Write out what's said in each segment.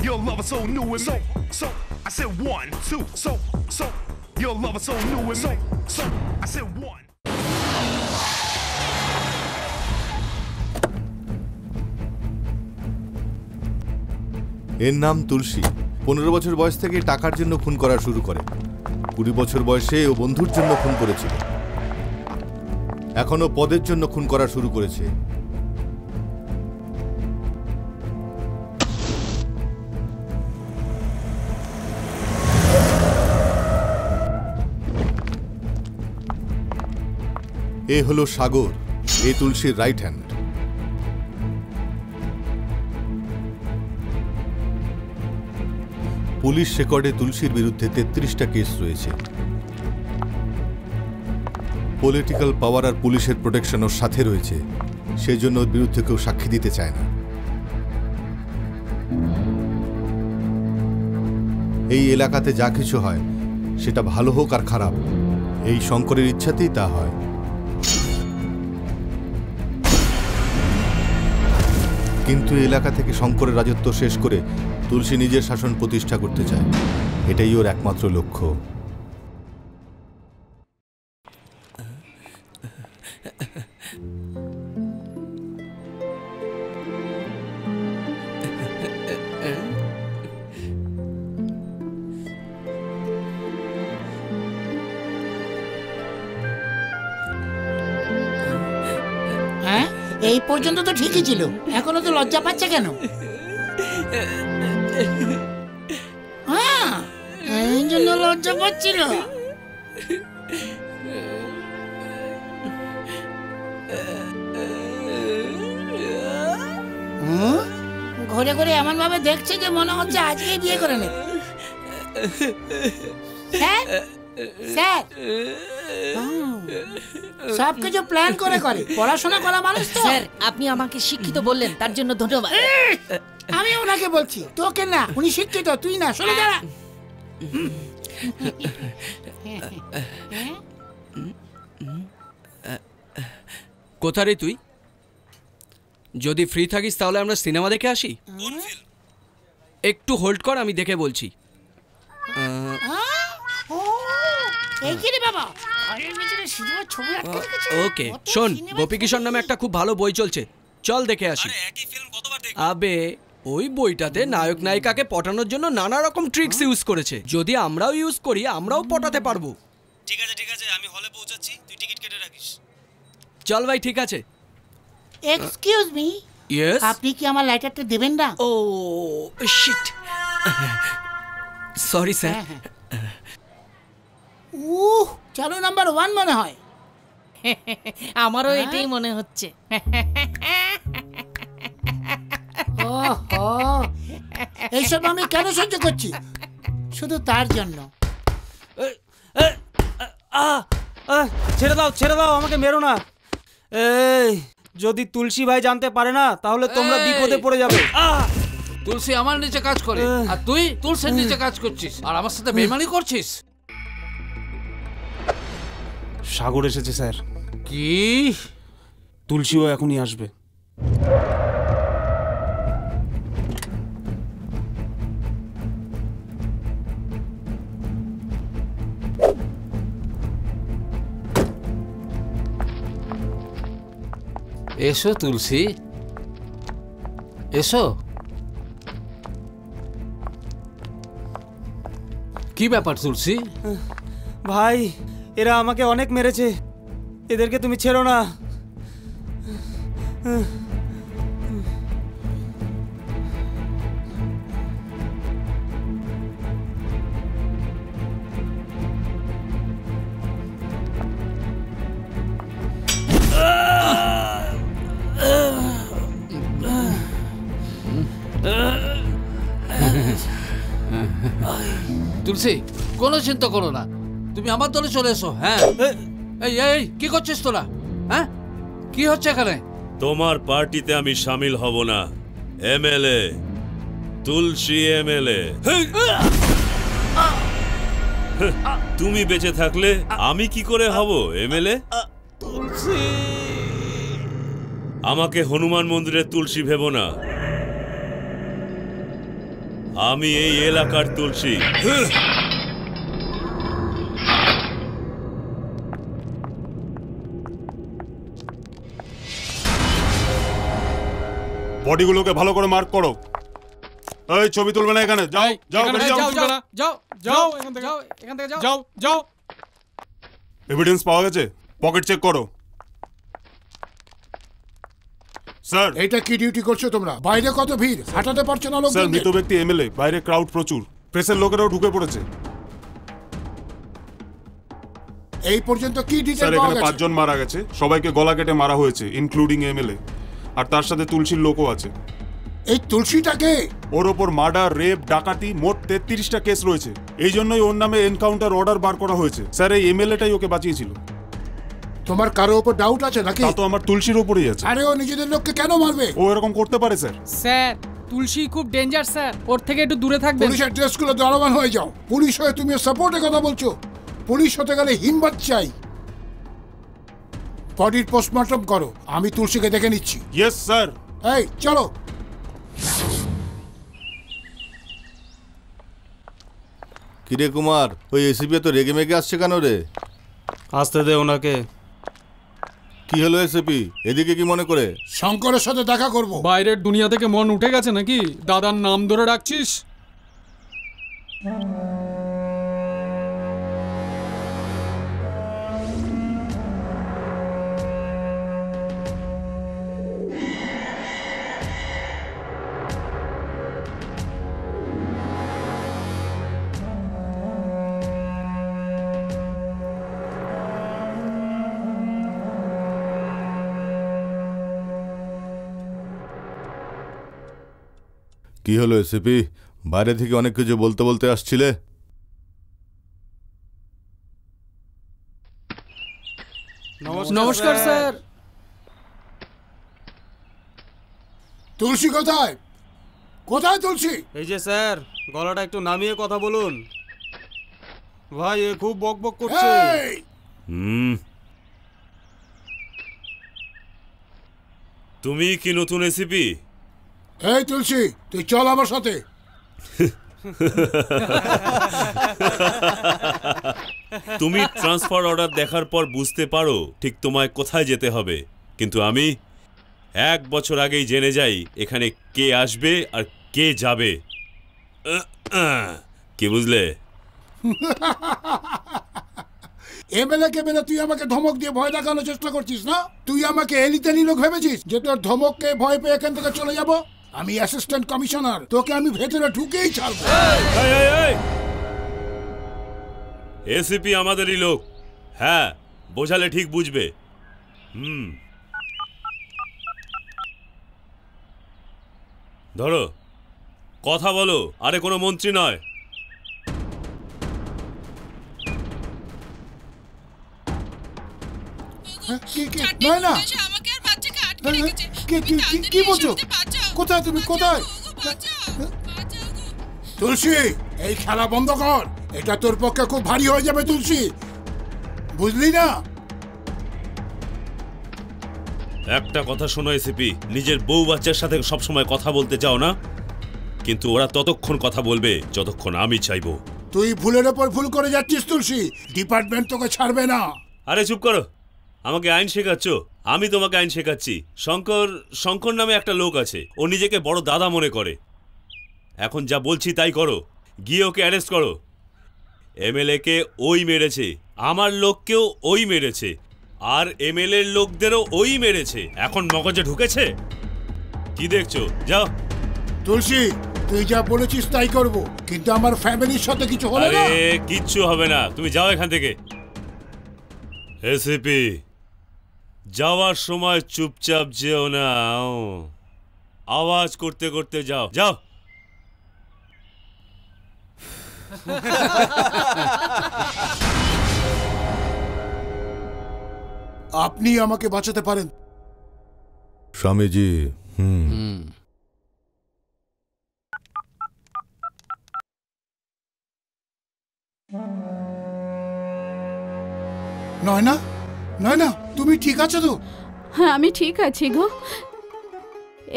Your love is so new and so I said 1, 2, so your love is so new and so I said 1. এর নাম তুলসী। 15 বছর বয়স থেকে টাকার জন্য খুন করা শুরু করে। 20 বছর বয়সে ও বন্ধুর জন্য খুন করেছিল। এখনো পদের জন্য খুন করা শুরু করেছে। এ হলো সাগর, এ তুলসীর রাইট হ্যান্ড। পুলিশ রেকর্ডে তুলসীর বিরুদ্ধে 33টা কেস রয়েছে। পলিটিক্যাল পাওয়ার আর পুলিশের প্রোটেকশন ওর সাথে রয়েছে, সেজন্য ওর বিরুদ্ধে কেউ সাক্ষী দিতে চায় না। এই এলাকাতে যা কিছু হয় সেটা ভালো হোক আর খারাপ, এই শঙ্করের ইচ্ছাতেই তা হয়। কিন্তু এলাকা থেকে শঙ্করের রাজত্ব শেষ করে তুলসী নিজের শাসন প্রতিষ্ঠা করতে চায়, এটাই ওর একমাত্র লক্ষ্য। এই পর্যন্ত তো ঠিকই ছিল, এখনো তো লজ্জা পাচ্ছে কেন? হ্যাঁ, এই জন্য লজ্জা পাচ্ছিল। ঘুরে ঘুরে এমন ভাবে দেখছে যে মনে হচ্ছে আজকেই বিয়ে করে নেবে। স্যার সবকিছু প্ল্যান করে পড়াশোনা করা মানুষ তো। স্যার আপনি আমাকে শিক্ষিত বললেন, তার জন্য ধন্যবাদ। আমি ওনাকে বলছি, তোকে না। উনি শিক্ষিত, তুই না। সরে দাঁড়া। কোথায় রে তুই? যদি ফ্রি থাকিস তাহলে আমরা সিনেমা দেখে আসি। একটু হোল্ড কর, আমি দেখে বলছি। ওকে শোন, গোপী কিশোর নামে একটা খুব ভালো বই চলছে, চল দেখে আসি। আবে ওই বইটাতে নায়ক নায়িকাকে পটানোর জন্য নানা রকম ট্রিক্স ইউজ করেছে। যদি আমরাও ইউজ করি, আমরাও পটাতে পারবো। ঠিক আছে ঠিক আছে, আমি হলে পৌঁছাচ্ছি, তুই টিকিট কেটে রাখিস। চল ভাই, ঠিক আছে। এক্সকিউজ মি, ইয়েস, আপনি কি আমার লাইটারটা দেবেন না? ও শিট, সরি স্যার। চলো নাম্বার 1 মনে হয়। আমারও এটাই মনে হচ্ছে। এইসব আমি কেন সহ্য করছি? শুধু তার জন্য। ছেড়ে দাও ছেড়ে দাও, আমাকে মেরো না। এই যদি তুলসী ভাই জানতে পারে না, তাহলে তোমরা বিপদে পড়ে যাবে। তুলসী আমার নিচে কাজ করে, আর তুই তুলসীর নিচে কাজ করছিস, আর আমার সাথে বেইমানি করছিস। সাগর এসেছে স্যার। কি? তুলসীও এখনই আসবে। এসো তুলসী, এসো। কি ব্যাপার তুলসী? ভাই এরা আমাকে অনেক মেরেছে, এদেরকে তুমি ছেড়ো না। তুলসী কোনো চিন্তা করো না, তুমি আমার দলে চলে এসো। হ্যাঁ, এই এই কি করছিস তোরা? হ্যাঁ, কি হচ্ছে এখানে? তোমার পার্টিতে আমি শামিল হব না। এমএলএ তুলসী এমএলএ। তুমি বেঁচে থাকলে আমি কি করে হব এমএলএ? আমাকে হনুমান মন্দিরের তুলসী ভেবো না, আমি এই এলাকার তুলসী। বডিগুলোকে ভালো করে মার্ক করো। এই ছবি তুলবে না এখানে, যাও যাও যাও যাও। এভিডেন্স পাওয়া গেছে, পকেট চেক করো। স্যার, এটা কি ডিউটি করছো তোমরা? বাইরে কত ভিড়, হাঁটাতে পারছো না লোক। স্যার, মৃত ব্যক্তি এমএলএ, বাইরে ক্রাউড প্রচুর, প্রেসের লোকেরাও ঢুকে পড়েছে। এই পর্যন্ত কি ডিটেইল স্যার, পাওয়া এখানে গেছে? 5 জন মারা গেছে, সবাইকে গলা কেটে মারা হয়েছে, ইনক্লুডিং এমএলএ, আর তার সাথে তুলসীর লোকও আছে। এই তুলসীটাকে? ওর ওপর মার্ডার, রেপ, ডাকাতি, মোট 33টা কেস রয়েছে। এই জন্যই ওর নামে এনকাউন্টার অর্ডার বার করা হয়েছে। স্যার, এই এমএলএটাই ওকে বাঁচিয়েছিল। তোমার কারো উপর ডাউট আছে নাকি? তা তো আমার তুলসীর উপরেই আছে। আরে ও নিজেদের লোককে কেন মারবে? ও এরকম করতে পারে স্যার। স্যার, তুলসী খুব ডেঞ্জার স্যার, ওর থেকে একটু দূরে থাকবেন। পুলিশের ড্রেসগুলো দারোয়ান হয়ে যাও। পুলিশ হয়ে তুমি সাপোর্টে কথা বলছো? পুলিশ হতে গেলে হিম্মত চাই। বডির পোস্টমর্টম করো, আমি তুলসীকে দেখে নিচ্ছি। Yes sir. এই চলো। কিরে কুমার, ওই এসিপি তো রেগে মেগে আসছে কেন রে? আসতে দে ওনাকে। কি হলো এসিপি, এদিকে কি মনে করে? শঙ্করের সাথে দেখা করব। বাইরের দুনিয়া থেকে মন উঠে গেছে নাকি? দাদার নাম ধরে ডাকছিস? কি হলো এসিপি, বাইরে থেকে অনেক কিছু বলতে বলতে আসছিলে? নমস্কার স্যার। তুলসী কোথায়? কোথায় তুলসী? এই যে স্যার, গলাটা একটু নামিয়ে কথা বলুন। ভাই, এ খুব বক বক করছে। তুমি কি নতুন এসিপি? এই তুলসী, তুই চল আমার সাথে। তুমি ট্রান্সফার অর্ডার দেখার পর বুঝতে পারো ঠিক তোমায় কোথায় যেতে হবে, কিন্তু আমি 1 বছর আগেই জেনে যাই এখানে কে আসবে আর কে যাবে। কি বুঝলে? এমএলএ কে বেলা তুই আমাকে ধমক দিয়ে ভয় দেখানোর চেষ্টা করছিস না? তুই আমাকে এলিতেলি লোক ভেবেছিস যে তোর ধমককে ভয় পেয়ে এখান থেকে চলে যাব? আমি অ্যাসিস্ট্যান্ট কমিশনার, তোকে আমি ভেতরে ঢুকেই ছাড়বো। এসিপি আমাদেরই লোক। হ্যাঁ, বোঝালে ঠিক বুঝবে। ধরো, কথা বলো। আরে কোনো মন্ত্রী নয়। কি বলছো? কোথায় তুমি, কোথায়? তুলসী, এই খেলা বন্ধ কর। এটা তোর পক্ষে খুব ভারী হয়ে যাবে তুলসী, বুঝলি না? একটা কথা শোনো এসিপি, নিজের বউ বাচ্চার সাথে সবসময় কথা বলতে চাও না, কিন্তু ওরা ততক্ষণ কথা বলবে যতক্ষণ আমি চাইবো। তুই ভুলের ওপর ভুল করে যাচ্ছিস তুলসী, ডিপার্টমেন্ট তোকে ছাড়বে না। আরে চুপ করো, আমাকে আইন শেখাচ্ছ? আমি তোমাকে আইন শেখাচ্ছি। শঙ্কর নামে একটা লোক আছে, ও নিজেকে বড় দাদা মনে করে। এখন যা বলছি তাই করো, গিয়ে ওকে অ্যারেস্ট করো। এমএলএ কে ওই মেরেছে, আমার লোককেও ওই মেরেছে, আর এমএলএ এর লোকদেরও ওই মেরেছে। এখন মগজে ঢুকেছে? কি দেখছো? যাও। তুলসী, তুই যা বলেছিস তাই করব, কিন্তু আমার ফ্যামিলির সাথে কিছু হলো না? আরে কিচ্ছু হবে না, তুমি যাও এখান থেকে। এসিপি, যাওয়ার সময় চুপচাপ যেও না, আওয়াজ করতে করতে যাও। যাও। আপনি আমাকে বাঁচাতে পারেন স্বামীজি। নয়না, নয়না, তুমি ঠিক আছো তো? হ্যাঁ, আমি ঠিক আছি গো।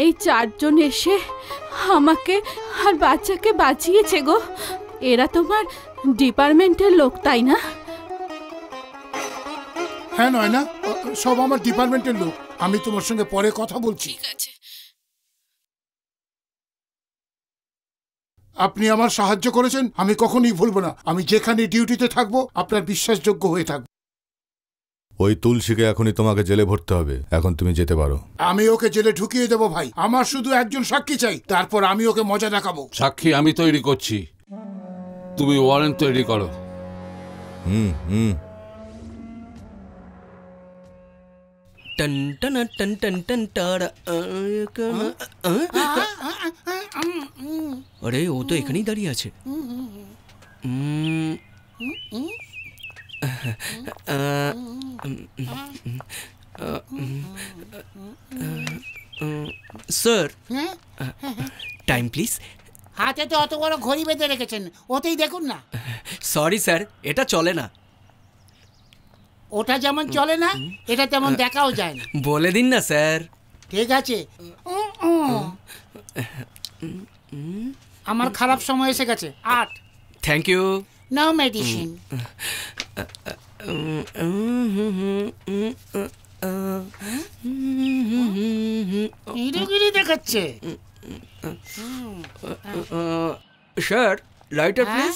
এই চারজন এসে আমাকে আর বাচ্চাকে বাঁচিয়েছে গো। এরা তোমার ডিপার্টমেন্টের লোক, তাই না? হ্যাঁ নয় না, সব আমার ডিপার্টমেন্টের লোক। আমি তোমার সঙ্গে পরে কথা বলছি। আপনি আমার সাহায্য করেছেন, আমি কখনোই ভুলবো না। আমি যেখানে ডিউটিতে থাকবো আপনার বিশ্বাসযোগ্য হয়ে থাকবো। ওই তুলসীকে এখনই তোমাকে জেলে ভরতে হবে। এখন তুমি যেতে পারো। আমি ওকে জেলে ঢুকিয়ে দেবো ভাই। আমার শুধু একজন সাক্ষী চাই, তারপর আমি ওকে মজা দেখাবো। সাক্ষী আমি তৈরি করছি, তুমি ওয়ারেন্ট তৈরি করো। टन टन टन टन टन टारा अरे वो तो এখানেই দাঁড়িয়ে আছে। Sir time please. হাতে তো অত বড় ঘড়ি বেঁধে রেখেছেন, ওতেই দেখুন না। সরি স্যার, এটা চলে না। ওটা যেমন চলে না, এটা তেমন দেখাও যায় না। বলে দিন না স্যার। ঠিক আছে, আমার খারাপ সময় এসে গেছে। 8। Thank you. Now medicine. হিরোগিরি দেখাচ্ছে। Sir lighter please.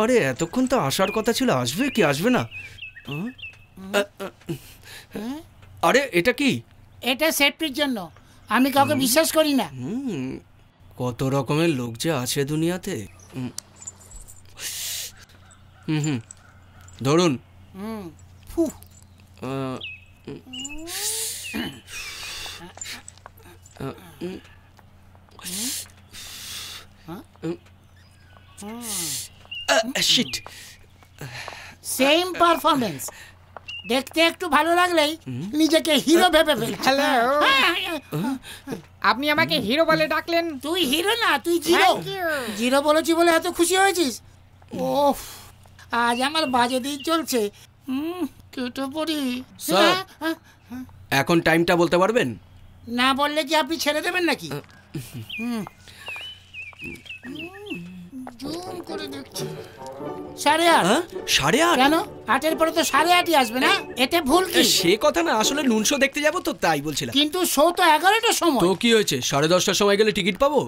আরে এতক্ষণ তো আসার কথা ছিল, আসবে কি আসবে না? আরে এটা কি? এটা সেফটির জন্য, আমি কাউকে বিশ্বাস করি না। কত রকমের লোক যে আছে দুনিয়াতে। ধরুন। Shit, same performance. দেখতে একটু ভালো লাগলেই নিজেকে হিরো ভেবে ফেল। হ্যালো, আপনি আমাকে হিরো বলে ডাকলেন? তুই হিরো না, তুই জিরো। জিরো বলেছি বলে এত খুশি হয়েছিস? ওফ, আজ আমার বাজে দিন চলছে। কেটে পড়ি। স্যার এখন টাইমটা বলতে পারবেন? না বললে কি আপনি ছেড়ে দেবেন নাকি? জুম করে দেখছি 8:30। 8:30? কেন 8-এর পরে তো 8:30ই আসবে না? এতে ভুল কি? সে কথা না, আসলে নুন শো দেখতে যাবো তো তাই বলছিলাম। কিন্তু শো তো 11টার সময়। তো কি হয়েছে, 10:30টার সময় গেলে টিকিট পাবো?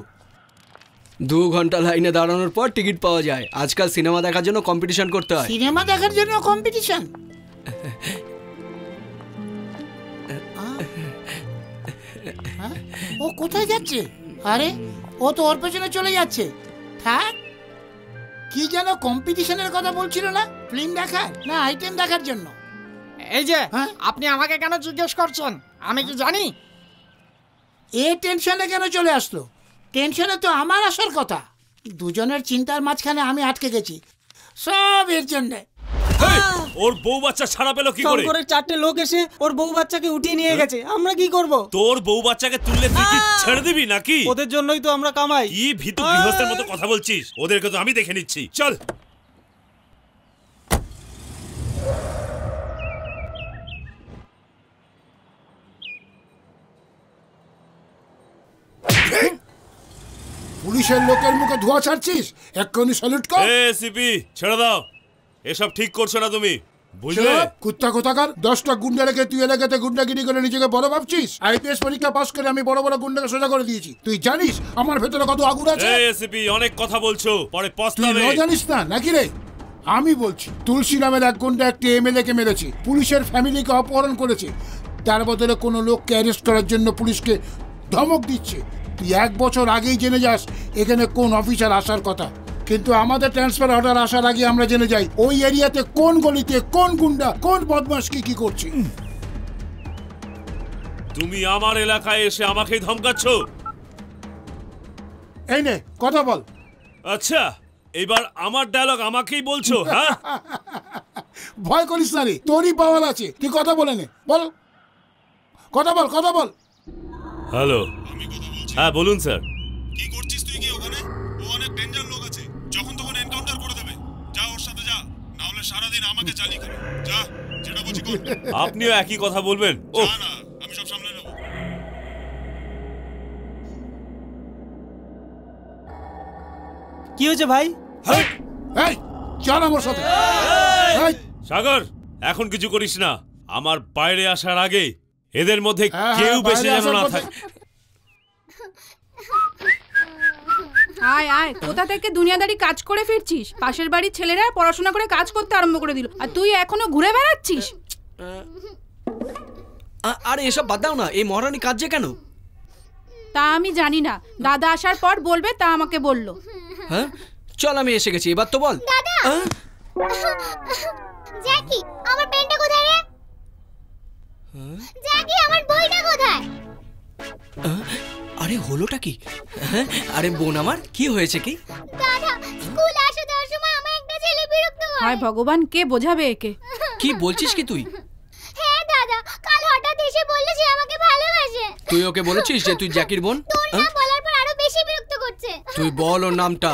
2 ঘন্টা লাইনে দাঁড়ানোর পর টিকিট পাওয়া যায়। আজকাল সিনেমা দেখার জন্য কম্পিটিশন করতে হয়। সিনেমা দেখার জন্য কম্পিটিশন? ও কোথায় যাচ্ছে? আরে ও তো ওর পেছনে চলে যাচ্ছে। থাক, কি যেন কম্পিটিশনের কথা বলছিল না? ফিল্ম দেখার না আইটেম দেখার জন্য? এই যে আপনি আমাকে কেন জিজ্ঞেস করছেন? আমি কি জানি? এ টেনশনে কেন চলে আসলো? টেনশনে তো আমার আসার কথা। দুজনের চিন্তার মাঝখানে আমি আটকে গেছি, সব এর জন্যে। ওর বউ বাচ্চা ছাড়া পেলো কি করে? শঙ্করের 4টে লোক এসে ওর বউ বাচ্চাকে উঠিয়ে নিয়ে গেছে। আমরা কি করব? তোর বউ বাচ্চাকে তুললে তুই কি ছেড়ে দিবি নাকি? ওদের জন্যই তো আমরা কামাই। কি ভীতু গৃহস্থের মতো কথা বলছিস? ওদেরকে তো আমি দেখে নিচ্ছি, চল। পুলিশের লোকের মুখে ধোঁয়া ছাড়ছিস? এক্ষুনি স্যালুট কর। সিপি ছেড়ে দাও, এসব ঠিক করছো না তুমি, বুঝলে? কুত্তা কোথাকার। 10টা গুন্ডা রেখে তুই এলাকাতে গুন্ডাগিরি করে নিজেকে বড় ভাবছিস? আইপিএস পরীক্ষা পাস করে আমি বড় বড় গুন্ডাকে সোজা করে দিয়েছি। তুই জানিস আমার ভেতরে কত আগুন আছে? সিপি অনেক কথা বলছো, পরে তুই পস্তাবে। জানিস না নাকি রে? আমি বলছি, তুলসী নামের এক গুন্ডা একটি এমএলএ কে মেরেছে, পুলিশের ফ্যামিলিকে অপহরণ করেছে, তার বদলে কোনো লোককে অ্যারেস্ট করার জন্য পুলিশকে ধমক দিচ্ছে। তুই 1 বছর আগেই জেনে যাস এখানে কোন অফিসার আসার কথা, কিন্তু আমাদের ট্রান্সফার অর্ডার আসার আগে আমরা জেনে যাই ওই এরিয়াতে কোন গলিতে কোন গুন্ডা কোন বদমাশ কি করছে। তুমি আমার এলাকায় এসে আমাকেই ধমকাচ্ছ? এই নে কথা বল। আচ্ছা, এবার আমার ডায়লগ আমাকেই বলছো? হ্যাঁ, ভয় করিস না রে, তোরই পাওয়ার আছে, তুই কথা বলে নে। বল, কথা বল, কথা বল। হ্যালো, হ্যাঁ বলুন স্যার। কি করছিস তুই কি ওখানে? ও অনেক ডেঞ্জার লোক আছে, যখন তখন এনকাউন্টার করে দেবে। সারাদিন আমাকে চালিয়ে খাবে। যা, যেটা বলছি কর। আপনিও একই কথা বলবেন? ও না, আমি সব সামলে নেব। কি হয়েছে ভাই? এই চল আমার সাথে। সাগর, এখন কিছু করিস না। আমার বাইরে আসার আগে এদের মধ্যে কেউ বেশি যেন না থাকে। আয় আয়, কোথা থেকে দুনিয়াদারি কাজ করে ফিরছিস? পাশের বাড়ির ছেলেরা পড়াশোনা করে কাজ করতে আরম্ভ করে দিল, আর তুই এখনো ঘুরে বেড়াচ্ছিস। আরে এসব বাদ দাও না, এই মহারানী কাঁদছে কেন? তা আমি জানি না, দাদা আসার পর বলবে, তা আমাকে বললো। হ্যাঁ চল, আমি এসে গেছি, এবার তো বল। দাদা, জ্যাকি আমার পেনটা কোথায় রে? জ্যাকি আমার বইটা কোথায়? আরে হলোটা কি? আরে বোন আমার, কি হয়েছে কি? দাদা, স্কুল আসা যাওয়ার সময় আমার একটা ছেলে বিরক্ত করে। হায় ভগবান, কে বোঝাবে একে? কি বলছিস কি তুই? হ্যাঁ দাদা, কাল হঠাৎ এসে বলল যে আমাকে ভালোবাসে। তুই ওকে বলেছিস যে তুই জ্যাকির বোন? তোর নাম বলার পর আরো বেশি বিরক্ত করছে। তুই বল ওর নামটা।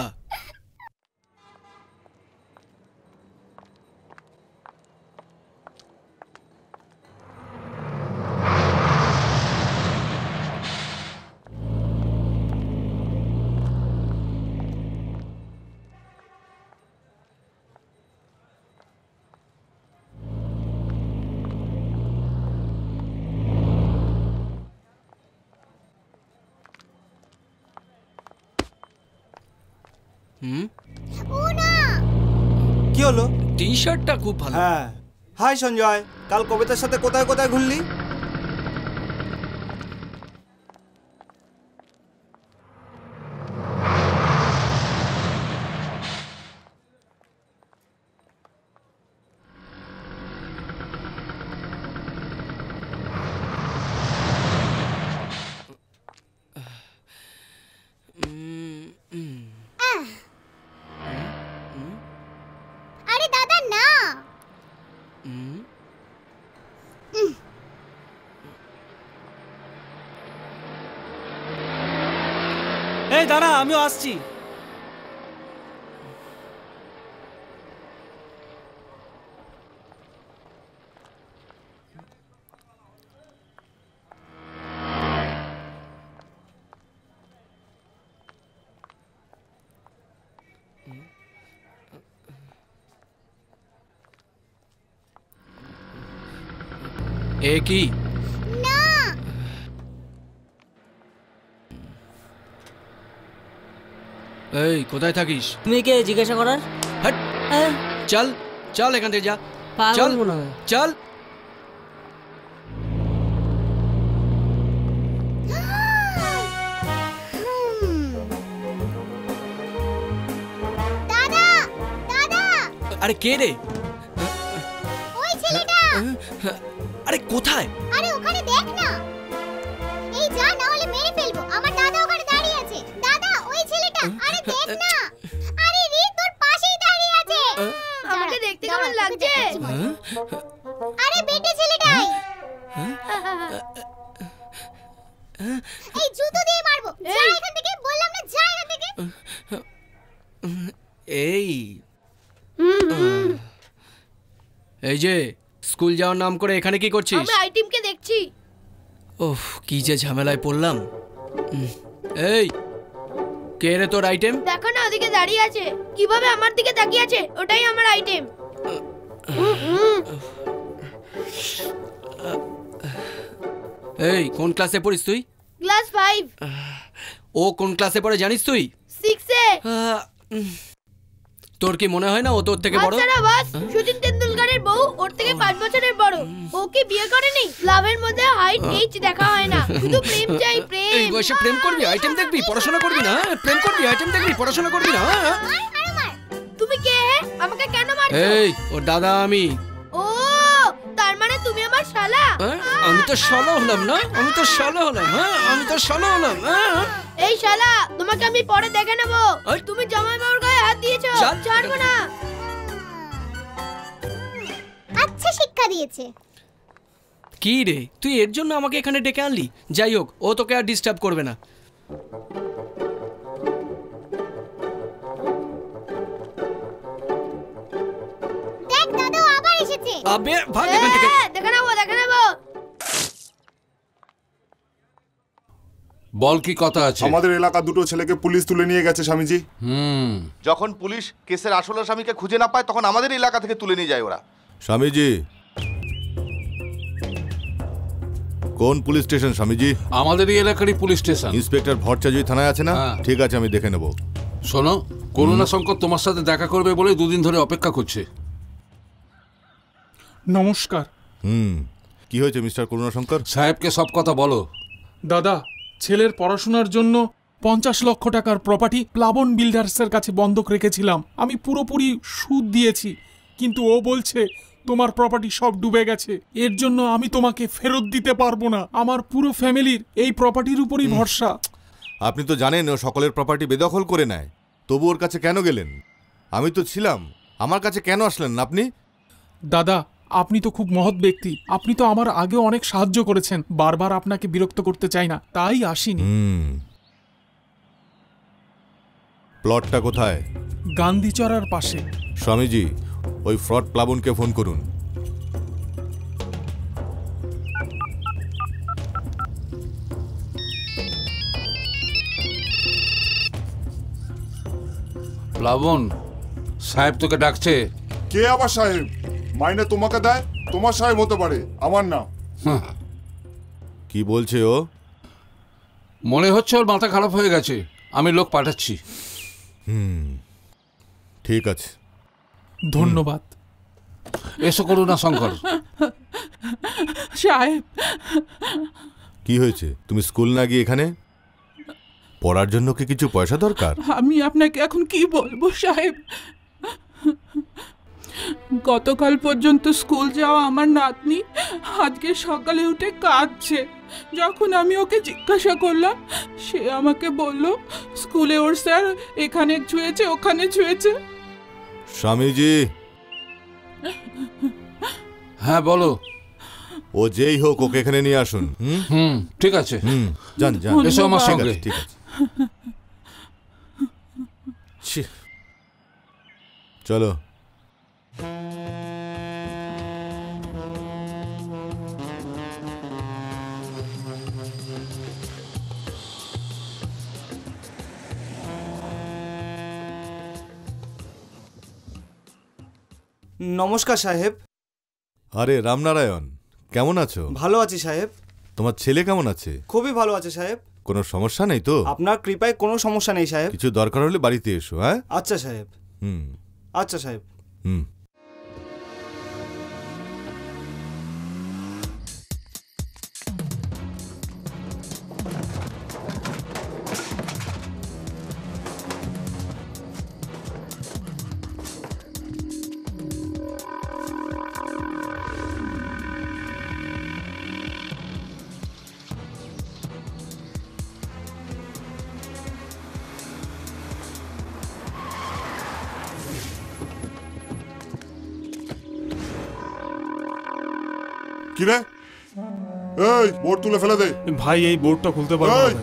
কি হলো? টি শার্টটা খুব ভালো। হ্যাঁ। হাই সঞ্জয়, কাল কবিতার সাথে কোথায় কোথায় ঘুরলি? আরে দাদা না। এই দাঁড়া, আমিও আসছি। এ কি? না। এই কোথায় থাকিস? তুমি কে জিজ্ঞাসা করার? হট, চল চল এখান থেকে যা। চল চল। দাদা, দাদা। আরে কে রে? ওই ছেলেটা। আরে কোথায়? আরে ওখানে দেখ না। এই যা, না হলে মেরে ফেলবো। আমার দাদা ওখানে দাঁড়িয়ে আছে। দাদা, ওই ছেলেটা। আরে দেখ না। আরে রে, তোর পাশেই দাঁড়িয়ে আছে। আমাকে দেখতে কেমন লাগছে? আরে বেটে ছেলেটাই। এই জুতো দিয়ে মারবো। যা এখান থেকে, বললাম না যা এখান থেকে। এই যে স্কুল যাওয়ার নাম করে এখানে কি করছিস? আমি আইটিমকে দেখছি। ওহ, কি যে ঝামেলায় পড়লাম। এই কে রে তোর আইটেম? দেখো না, ওদিকে দাঁড়িয়ে আছে। কিভাবে আমার দিকে তাকিয়ে আছে? ওটাই আমার আইটেম। এই কোন ক্লাসে পড়িস তুই? ক্লাস 5। ও কোন ক্লাসে পড়ে জানিস তুই? 6 এ। তোর কি মনে হয় না ও তোর থেকে বড়? আচ্ছা বাস, সচিন তেন্ডুলকারের বউ ওর থেকে 5 বছরের বড়। ও কি বিয়ে করেনি? লাভের মধ্যে হাইট এইচ দেখা হয় না, শুধু প্রেম চাই, প্রেম। এই বয়সে প্রেম করবি, আইটেম দেখবি, পড়াশোনা করবি না? প্রেম করবি, আইটেম দেখবি, পড়াশোনা করবি না? তুমি কে? আমাকে কেন মারছো? এই ওর দাদা আমি। ও, তার মানে তুমি আমার শালা? আমি তো শালা হলাম না? আমি তো শালা হলাম। হ্যাঁ, আমি তো শালা হলাম। এই শালা, তোমাকে আমি পরে দেখে নেব। তুমি জামাই বাবুর গায়ে হাত দিয়েছো, ছাড়বো না। আচ্ছা শিক্ষা দিয়েছে। কি রে, তুই এর জন্য আমাকে এখানে ডেকে আনলি? যাই হোক, ও তোকে আর ডিস্টার্ব করবে না। দেখ দাদা, এসেছে। আবে ভাগ এখান থেকে। দেখে নেবো। বল কি কথা আছে? আমাদের এলাকা দুটো ছেলেকে পুলিশ তুলে নিয়ে গেছে স্বামীজি। যখন পুলিশ কেসের আসল আসামিকে খুঁজে না পায় তখন আমাদের এলাকা থেকে তুলে নিয়ে যায় ওরা। স্বামীজি, কোন পুলিশ স্টেশন স্বামীজি? আমাদেরই এলাকারই পুলিশ স্টেশন। ইন্সপেক্টর ভট্টাচার্য থানায় আছে না? ঠিক আছে, আমি দেখে নেব। শোনো, করুণা শঙ্কর তোমার সাথে দেখা করবে বলে 2 দিন ধরে অপেক্ষা করছে। নমস্কার। কি হয়েছে মিস্টার করুণা শঙ্কর? সাহেবকে সব কথা বলো। দাদা, ছেলের পড়াশোনার জন্য 50 লক্ষ টাকার প্রপার্টি প্লাবন বিল্ডার্সের কাছে বন্ধক রেখেছিলাম। আমি পুরোপুরি সুদ দিয়েছি, কিন্তু ও বলছে তোমার প্রপার্টি সব ডুবে গেছে। এর জন্য আমি তোমাকে ফেরত দিতে পারবো না। আমার পুরো ফ্যামিলির এই প্রপার্টির উপরই ভরসা। আপনি তো জানেন ও সকলের প্রপার্টি বেদখল করে নেয়, তবু ওর কাছে কেন গেলেন? আমি তো ছিলাম, আমার কাছে কেন আসলেন না আপনি? দাদা, আপনি তো খুব মহৎ ব্যক্তি। আপনি তো আমার আগে অনেক সাহায্য করেছেন। বারবার আপনাকে বিরক্ত করতে চাই না, তাই আসিনি। প্লটটা কোথায়? গান্ধীচড়ার পাশে। স্বামীজি, ওই ফ্রড প্লাবনকে ফোন করুন। প্লাবন, সাহেব তোকে ডাকছে। কে আবার সাহেব? মাইনে তোমাকে দেয়, তোমার সাহেব হতে পারে, আমার না। কি বলছে ও? মনে হচ্ছে ওর মাথা খারাপ হয়ে গেছে। আমি লোক পাঠাচ্ছি। ঠিক আছে, ধন্যবাদ। এসো করুণা শঙ্কর। সাহেব, কি হয়েছে? তুমি স্কুল না গিয়ে এখানে পড়ার জন্য কি কিছু পয়সা দরকার? আমি আপনাকে এখন কি বলবো সাহেব। গতকাল পর্যন্ত স্কুল যাওয়া আমার নাতনি আজকে সকালে উঠে কাঁদছে। যখন আমি ওকে জিজ্ঞাসা করলাম, সে আমাকে বলল স্কুলে ওর স্যার এখানে ছুঁয়েছে ওখানে ছুঁয়েছে। স্বামীজি। হ্যাঁ বলো। ও যেই হোক, ওকে এখানে নিয়ে আসুন। ঠিক আছে, যান যান, এসো আমার সঙ্গে। ঠিক আছে, চলো। নমস্কার সাহেব। আরে রামনারায়ণ, কেমন আছো? ভালো আছি সাহেব। তোমার ছেলে কেমন আছে? খুবই ভালো আছে সাহেব। কোনো সমস্যা নেই তো? আপনার কৃপায় কোনো সমস্যা নেই সাহেব। কিছু দরকার হলে বাড়িতে এসো। হ্যাঁ, আচ্ছা সাহেব। আচ্ছা সাহেব। কিরে, এই বোর্ড তুলে ফেলে দে। ভাই, এই বোর্ডটা খুলতে পারবো না।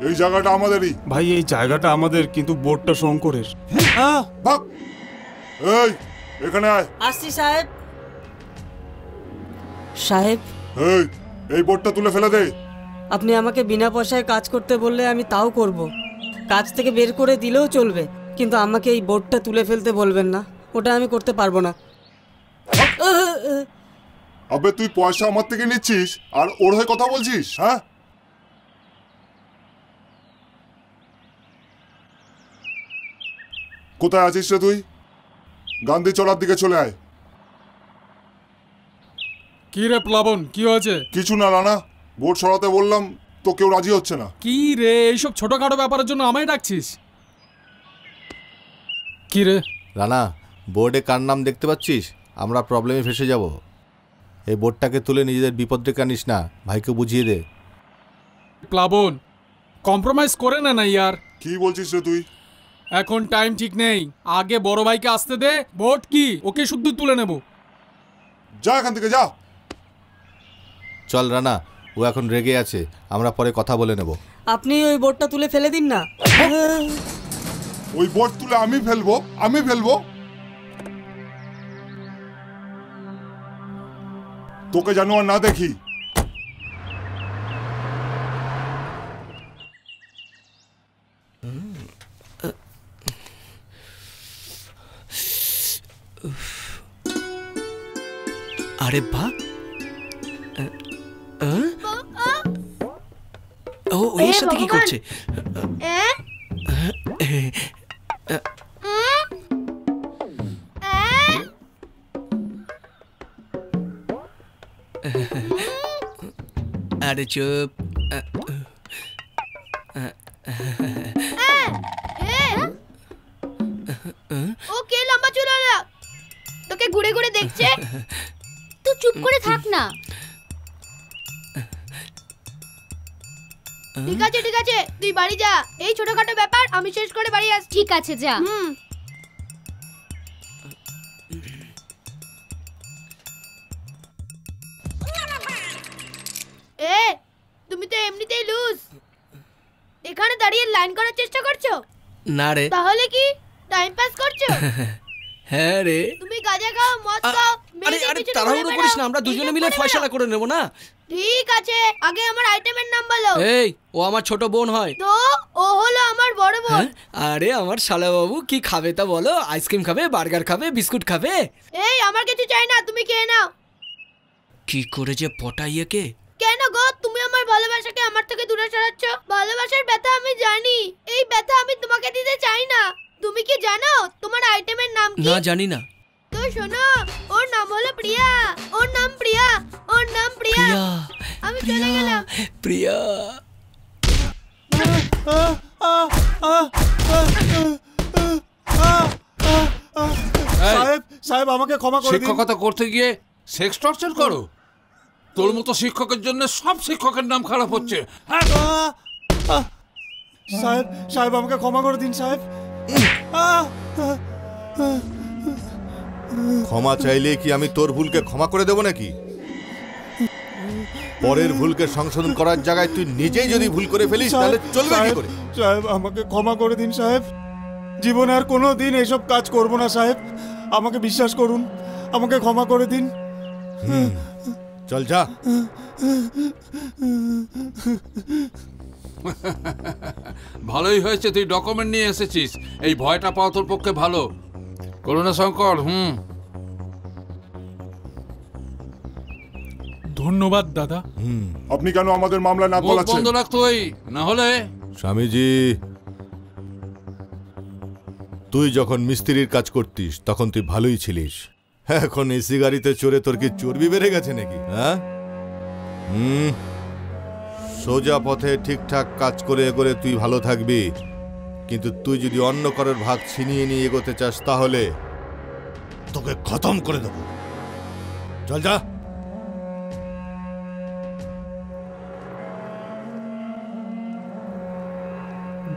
এই জায়গাটা আমাদেরই। ভাই, এই জায়গাটা আমাদের, কিন্তু বোর্ডটা শঙ্করের। ভাগ, এই এখানে আয়। আসছি সাহেব। সাহেব, এই বোর্ডটা তুলে ফেলে দে। আপনি আমাকে বিনা পয়সায় কাজ করতে বললে আমি তাও করব। কাজ থেকে বের করে দিলেও চলবে, কিন্তু আমাকে এই বোর্ডটা তুলে ফেলতে বলবেন না। ওটা আমি করতে পারবো না। আবে, তুই পয়সা আমার থেকে নিচ্ছিস আর ওর হয়ে কথা বলছিস? হ্যাঁ, কোথায় আছিস রে তুই? গান্ধী চড়ার দিকে চলে আয়। কি রে প্লাবন, কি হয়েছে? কিছু না রানা, বোর্ড সরাতে বললাম তো কেউ রাজি হচ্ছে না। কি রে, এইসব ছোটখাটো ব্যাপারের জন্য আমায় ডাকছিস? কি রে রানা, বোর্ডে কার নাম দেখতে পাচ্ছিস? আমরা প্রবলেমে ফেসে যাব। এই বোর্ডটাকে তুলে নিজেদের বিপদ ডেকে আনিস না, ভাইকে বুঝিয়ে দে। প্লাবন, কম্প্রোমাইজ করে না ইয়ার। কি বলছিস রে তুই? এখন টাইম ঠিক নেই, আগে বড় ভাইকে আসতে দে। বোর্ড কি ওকে শুদ্ধ তুলে নেব। যা এখান থেকে, যা। চল রানা, ও এখন রেগে আছে, আমরা পরে কথা বলে নেব। আপনি ওই বোর্ডটা তুলে ফেলে দিন না। ওই বোর্ড তুলে আমি ফেলবো? তোকে যেন আর না দেখি। আরে বাহ, ও এর সাথে কি করছে? আরে চুপ। ও কে লম্বা চুলওয়ালা? তোকে ঘুরে ঘুরে দেখছে। তুই চুপ করে থাক না। ঠিক আছে ঠিক আছে, তুই বাড়ি যা। এই ছোটখাটো ব্যাপার আমি শেষ করে বাড়ি আসছি। ঠিক আছে যা। এ তুমি তো এমনিতেই লুজ। এখানে দাঁড়িয়ে লাইন করার চেষ্টা করছো? না রে। তাহলে কি টাইম পাস করছো? হ্যাঁ রে। তুমি গাঁজা খাও, মদ খাও, আরে আরে তাড়াহুড়ো করিস না, আমরা দুজনে মিলে ফয়সালা করে নেব না? ঠিক আছে, আগে আমার আইটেমের নাম বলো। এই, ও আমার ছোট বোন হয়। তো ও হলো আমার বড় বোন। আরে আমার শালা বাবু, কি খাবে তা বলো? আইসক্রিম খাবে, বার্গার খাবে, বিস্কুট খাবে? এই আমার কিছু চাই না, তুমি খেয়ে নাও। কি করে যে পটাইয়ে কে? কেন গো, তুমি আমার ভালোবাসাকে আমার থেকে দূরে সরাচ্ছ? ভালোবাসার ব্যথা আমি জানি, এই ব্যথা আমি তোমাকে দিতে চাই না। তুমি কি জানো তোমার আইটেমের নাম কি? না, জানি না। তো শোনো, ওর নাম হলো প্রিয়া। ওর নাম প্রিয়া, ওর নাম প্রিয়া। আমি চলে গেলাম। প্রিয়া। সাহেব সাহেব আমাকে ক্ষমা করে দিন। শিক্ষকতা করতে গিয়ে সেক্স টর্চার করো? তোর মতো শিক্ষকের জন্য সব শিক্ষকের নাম খারাপ হচ্ছে। সাহেব সাহেব আমাকে ক্ষমা করে দিন সাহেব। ক্ষমা চাইলে কি আমি তোর ভুলকে ক্ষমা করে দেব নাকি? পরের ভুলকে সংশোধন করার জায়গায় তুই নিজেই যদি ভুল করে ফেলিস তাহলে চলবে কি করে? সাহেব আমাকে ক্ষমা করে দিন সাহেব। জীবনে আর কোনো দিন এইসব কাজ করব না সাহেব। আমাকে বিশ্বাস করুন, আমাকে ক্ষমা করে দিন। চল যা। ভালোই হয়েছে তুই ডকুমেন্ট নিয়ে এসেছিস। এই ভয়টা পাওয়া তোর পক্ষে ভালো। করুণা শঙ্কর। ধন্যবাদ দাদা। আপনি কেন আমাদের মামলা না গলাচ্ছেন? বন্ধ রাখ তুই, না হলে। স্বামীজি, তুই যখন মিস্ত্রির কাজ করতিস তখন তুই ভালোই ছিলিস। এখন এসি গাড়িতে চড়ে তোর কি চর্বি বেড়ে গেছে নাকি? হ্যাঁ, সোজা পথে ঠিকঠাক কাজ করে এগোলে তুই ভালো থাকবি, কিন্তু তুই যদি অন্য কারোর ভাগ ছিনিয়ে নিয়ে এগোতে চাস তাহলে তোকে খতম করে দেব। চল যা।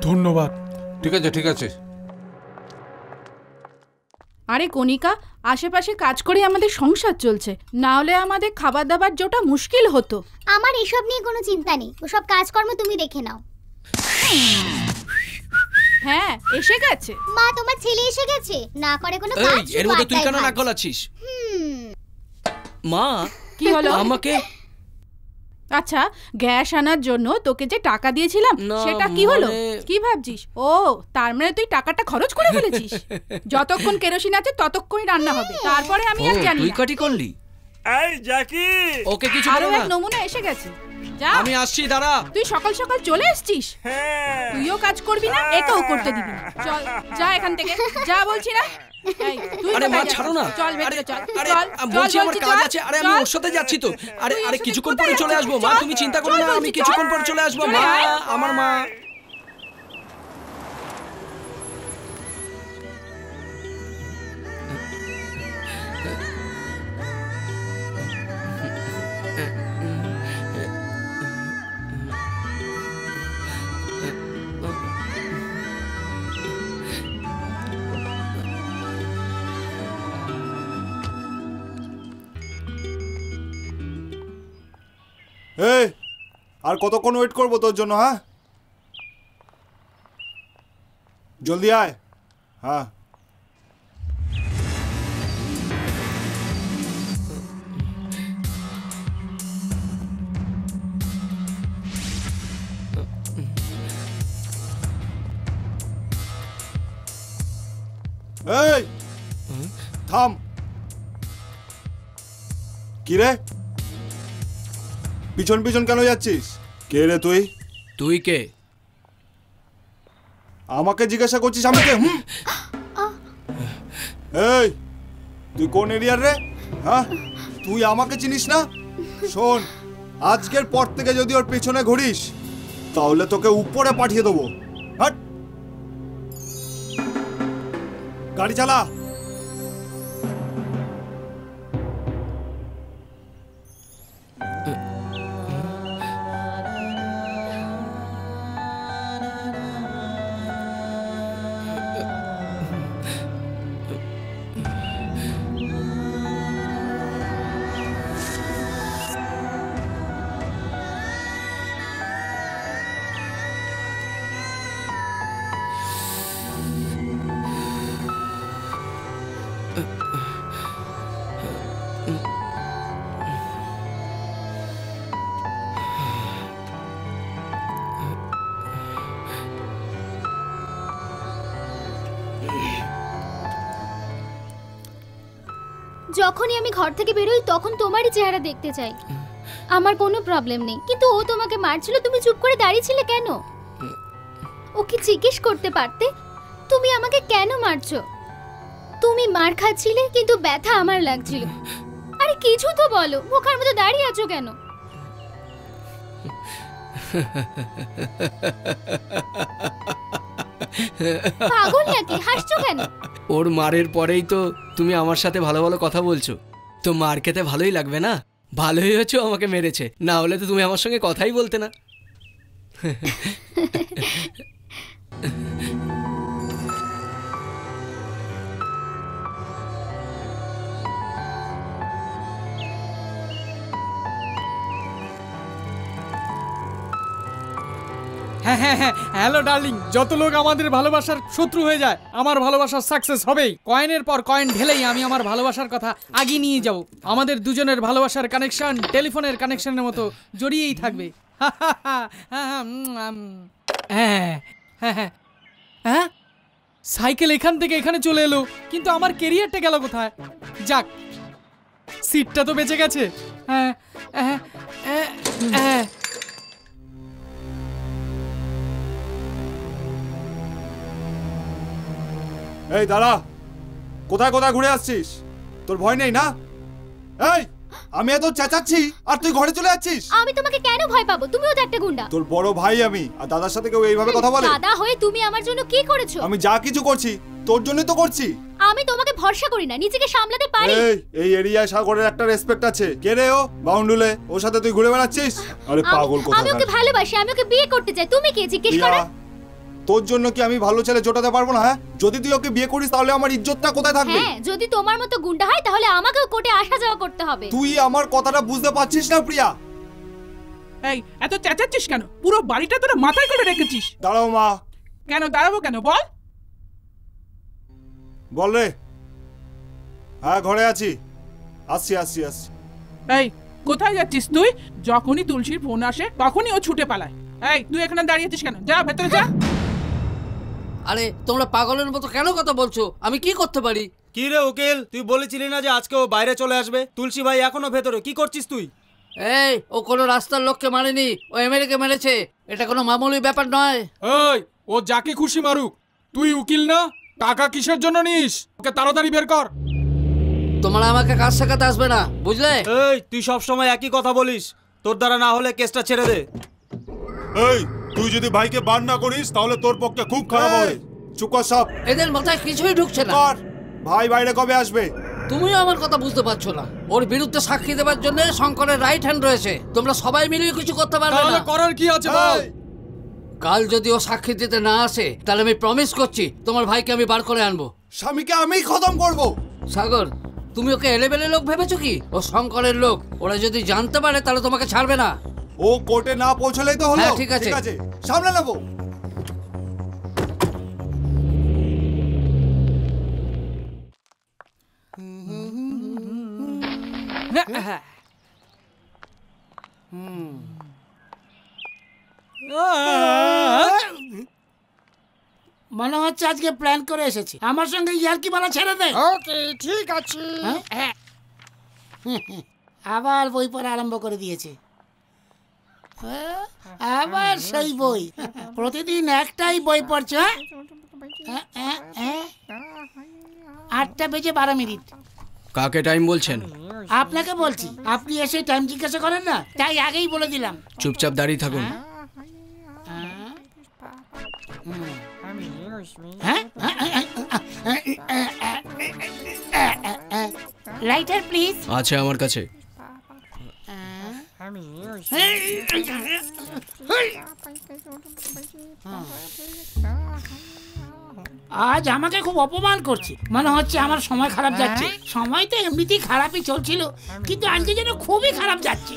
ধন্যবাদ। ঠিক আছে ঠিক আছে। আরে কণিকা, আশেপাশে কাজ করে আমাদের সংসার চলছে, না হলে আমাদের খাবার দাবার জোটা মুশকিল হতো। আমার এসব নিয়ে কোনো চিন্তা নেই, ওসব কাজকর্ম তুমি দেখে নাও। হ্যাঁ, এসে গেছে। মা, তোমার ছেলে এসে গেছে। না করে কোনো কাজ। এর মধ্যে তুই কেন নাক গলাচ্ছিস? মা, কি হলো? আমাকে আচ্ছা, গ্যাস আনার জন্য তোকে যে টাকা দিয়েছিলাম সেটা কি হলো? কি ভাবছিস? ও, তার মানে তুই টাকাটা খরচ করে ফেলেছিস। যতক্ষণ কেরোসিন আছে ততক্ষণই রান্না হবে, তারপরে আমি আর জানি না। তুই কাটি করলি? এই জ্যাকি, ওকে কিছু আরো বলো না। এক নমুনা এসে গেছে। যা, আমি আসছি, দাঁড়া। তুই সকাল সকাল চলে এসেছিস। তুইও কাজ করবি না, একেও করতে দিবি না। চল যা এখান থেকে, যা বলছি না। আরে মা, ছাড়ো না। চল ভেতরে চল। আরে বলছি আমার কাজ আছে। আরে আমি ওর সাথে যাচ্ছি তো। আরে আরে কিছুক্ষণ পরে চলে আসবো মা, তুমি চিন্তা করো না, আমি কিছুক্ষণ পরে চলে আসবো মা। আমার মা। এই, আর কতক্ষণ ওয়েট করবো তোর জন্য? হ্যাঁ, জলদি আয়। হ্যাঁ, এই থাম। কি রে, পিছন পিছন কেন যাচ্ছিস? কে রে তুই? তুই কে? আমাকে জিজ্ঞাসা করছিস আমি কে? এই তুই কোন এরিয়ার রে? হ্যাঁ, তুই আমাকে চিনিস না? শোন, আজকের পর থেকে যদি ওর পেছনে ঘুরিস তাহলে তোকে উপরে পাঠিয়ে দেবো। হাট, গাড়ি চালা। যখনই আমি ঘর থেকে বেরোই তখন তোমারই চেহারা দেখতে চাই। আমার কোনো প্রবলেম নেই, কিন্তু ও তোমাকে মারছিল, তুমি চুপ করে দাঁড়িয়েছিলে কেন? ওকে জিজ্ঞেস করতে পারতে তুমি আমাকে কেন মারছো? তুমি মার খাচ্ছিলে কিন্তু ব্যথা আমার লাগছিল। আরে কিছু তো বলো, বোকার মতো দাঁড়িয়ে আছো কেন? পাগল নাকি? হাসছো কেন? ওর মারের পরেই তো তুমি আমার সাথে ভালো ভালো কথা বলছো, তো মার খেতে ভালোই লাগবে না? ভালোই হয়েছে আমাকে মেরেছে, না হলে তো তুমি আমার সঙ্গে কথাই বলতে না। হ্যাঁ হ্যাঁ হ্যাঁ, হ্যালো ডার্লিং। যত লোক আমাদের ভালোবাসার শত্রু হয়ে যায়, আমার ভালোবাসার সাকসেস হবেই। কয়েনের পর কয়েন ঢেলেই আমি আমার ভালোবাসার কথা আগিয়ে নিয়ে যাব। আমাদের দুজনের ভালোবাসার কানেকশন টেলিফোনের কানেকশনের মতো জড়িয়েই থাকবে। হ্যাঁ হ্যাঁ হ্যাঁ হ্যাঁ, সাইকেল এখান থেকে এখানে চলে এলো, কিন্তু আমার কেরিয়ারটা গেল কোথায়? যাক, সিটটা তো বেঁচে গেছে। হ্যাঁ হ্যাঁ হ্যাঁ। এই দাঁড়া, কোথায় কোথায় ঘুরে আসছিস? তোর ভয় নেই না? এই আমি এত চেঁচাচ্ছি আর তুই ঘরে চলে যাচ্ছিস। আমি তোমাকে কেন ভয় পাবো? তুমিও তো একটা গুন্ডা। তোর বড় ভাই আমি, আর দাদার সাথে কেউ এইভাবে কথা বলে? দাদা হয়ে তুমি আমার জন্য কি করেছো? আমি যা কিছু করছি তোর জন্যই তো করছি। আমি তোমাকে ভরসা করি না, নিজেকে সামলাতে পারি। এই এরিয়ায় সাগরের একটা রেসপেক্ট আছে। কে রে ও? বাউন্ডুলে, ওর সাথে তুই ঘুরে বেড়াচ্ছিস? আরে পাগল কোথাকার। আমি ওকে ভালোবাসি, আমি ওকে বিয়ে করতে চাই। তুমি কে জিজ্ঞেস করো? তোর জন্য কি আমি ভালো ছেলে জোটাতে পারবো না? হ্যাঁ, যদি তুই ওকে বিয়ে করিস তাহলে আমার ইজ্জতটা কোথায় থাকবে? হ্যাঁ, যদি তোমার মতো গুন্ডা হয় তাহলে আমাকেও কোর্টে আসা যাওয়া করতে হবে। তুই আমার কথাটা বুঝতে পারছিস না প্রিয়া? এই এত চেঁচাচ্ছিস কেন? পুরো বাড়িটা তোরা মাথায় করে রেখেছিস। দাঁড়াও মা। কেন দাঁড়াবো কেন? বল বল রে। হ্যাঁ ঘরে আছি, আসছি আসছি আসছি। এই কোথায় যাচ্ছিস তুই? যখনই তুলসীর ফোন আসে তখনই ও ছুটে পালায়। এই তুই এখানে দাঁড়িয়ে আছিস কেন? যা ভেতরে যা। আরে তোমরা পাগলের মতো কেন কথা বলছো? আমি কি করতে পারি? কি রে উকিল, তুই বলেছিলি না যে আজকে ও বাইরে চলে আসবে? তুলসী ভাই এখনো ভেতরে, কি করছিস তুই? এই ও কোনো রাস্তার লোককে মারেনি, ও এমএলএকে মেরেছে। এটা কোনো মামুলি ব্যাপার নয়। এই ও যাকে খুশি মারুক, তুই উকিল না? টাকা কিসের জন্য নিস? ওকে তাড়াতাড়ি বের কর। তোমরা আমাকে কাজ শেখাতে আসবে না, বুঝলে? এই তুই সব সময় একই কথা বলিস, তোর দ্বারা না হলে কেসটা ছেড়ে দে। এই তুই যদি ভাইকে বার না করিস তাহলে তোর পক্ষে খুব খারাপ হবে। চুপ কর সব। এদের মাথায় কিছুই ঢুকছে না। ভাই বাইরে কবে আসবে? তুমিও আমার কথা বুঝতে পারছো না। ওর বিরুদ্ধে সাক্ষী দেওয়ার জন্য শঙ্করের রাইট হ্যান্ড রয়েছে। তোমরা সবাই মিলে কিছু করতে পারবে না। করার কি আছে বল? কাল যদি ও সাক্ষী দিতে না আসে তাহলে আমি প্রমিস করছি তোমার ভাইকে আমি বার করে আনবো। স্বামীকে আমি খতম করব। সাগর, তুমি ওকে এলেবেলে লোক ভেবেছো কি? ও শঙ্করের লোক। ওরা যদি জানতে পারে তাহলে তোমাকে ছাড়বে না। ও কোর্টে না পৌঁছলেই তো হলো। হ্যাঁ ঠিক আছে, সামনে নেবো। মনে হচ্ছে আজকে প্ল্যান করে এসেছে আমার সঙ্গে ইয়ার্কি বলা ছেড়ে দে। ওকে ঠিক আছে। আবার বই পড়া আরম্ভ করে দিয়েছে। আবার সেই বই, প্রতিদিন একটাই বই পড়ছে। 8:12। কাকে টাইম বলছেন? আপনাকে বলছি, আপনি এসে টাইম জিজ্ঞাসা করেন না, তাই আগেই বলে দিলাম। চুপচাপ দাঁড়িয়ে থাকুন। Lighter please. আছে আমার কাছে। আজ আমাকে খুব অপমান করছে, মনে হচ্ছে আমার সময় খারাপ যাচ্ছে। সময় তো এমনিতেই খারাপই চলছিল, কিন্তু আজকে যেন খুবই খারাপ যাচ্ছে।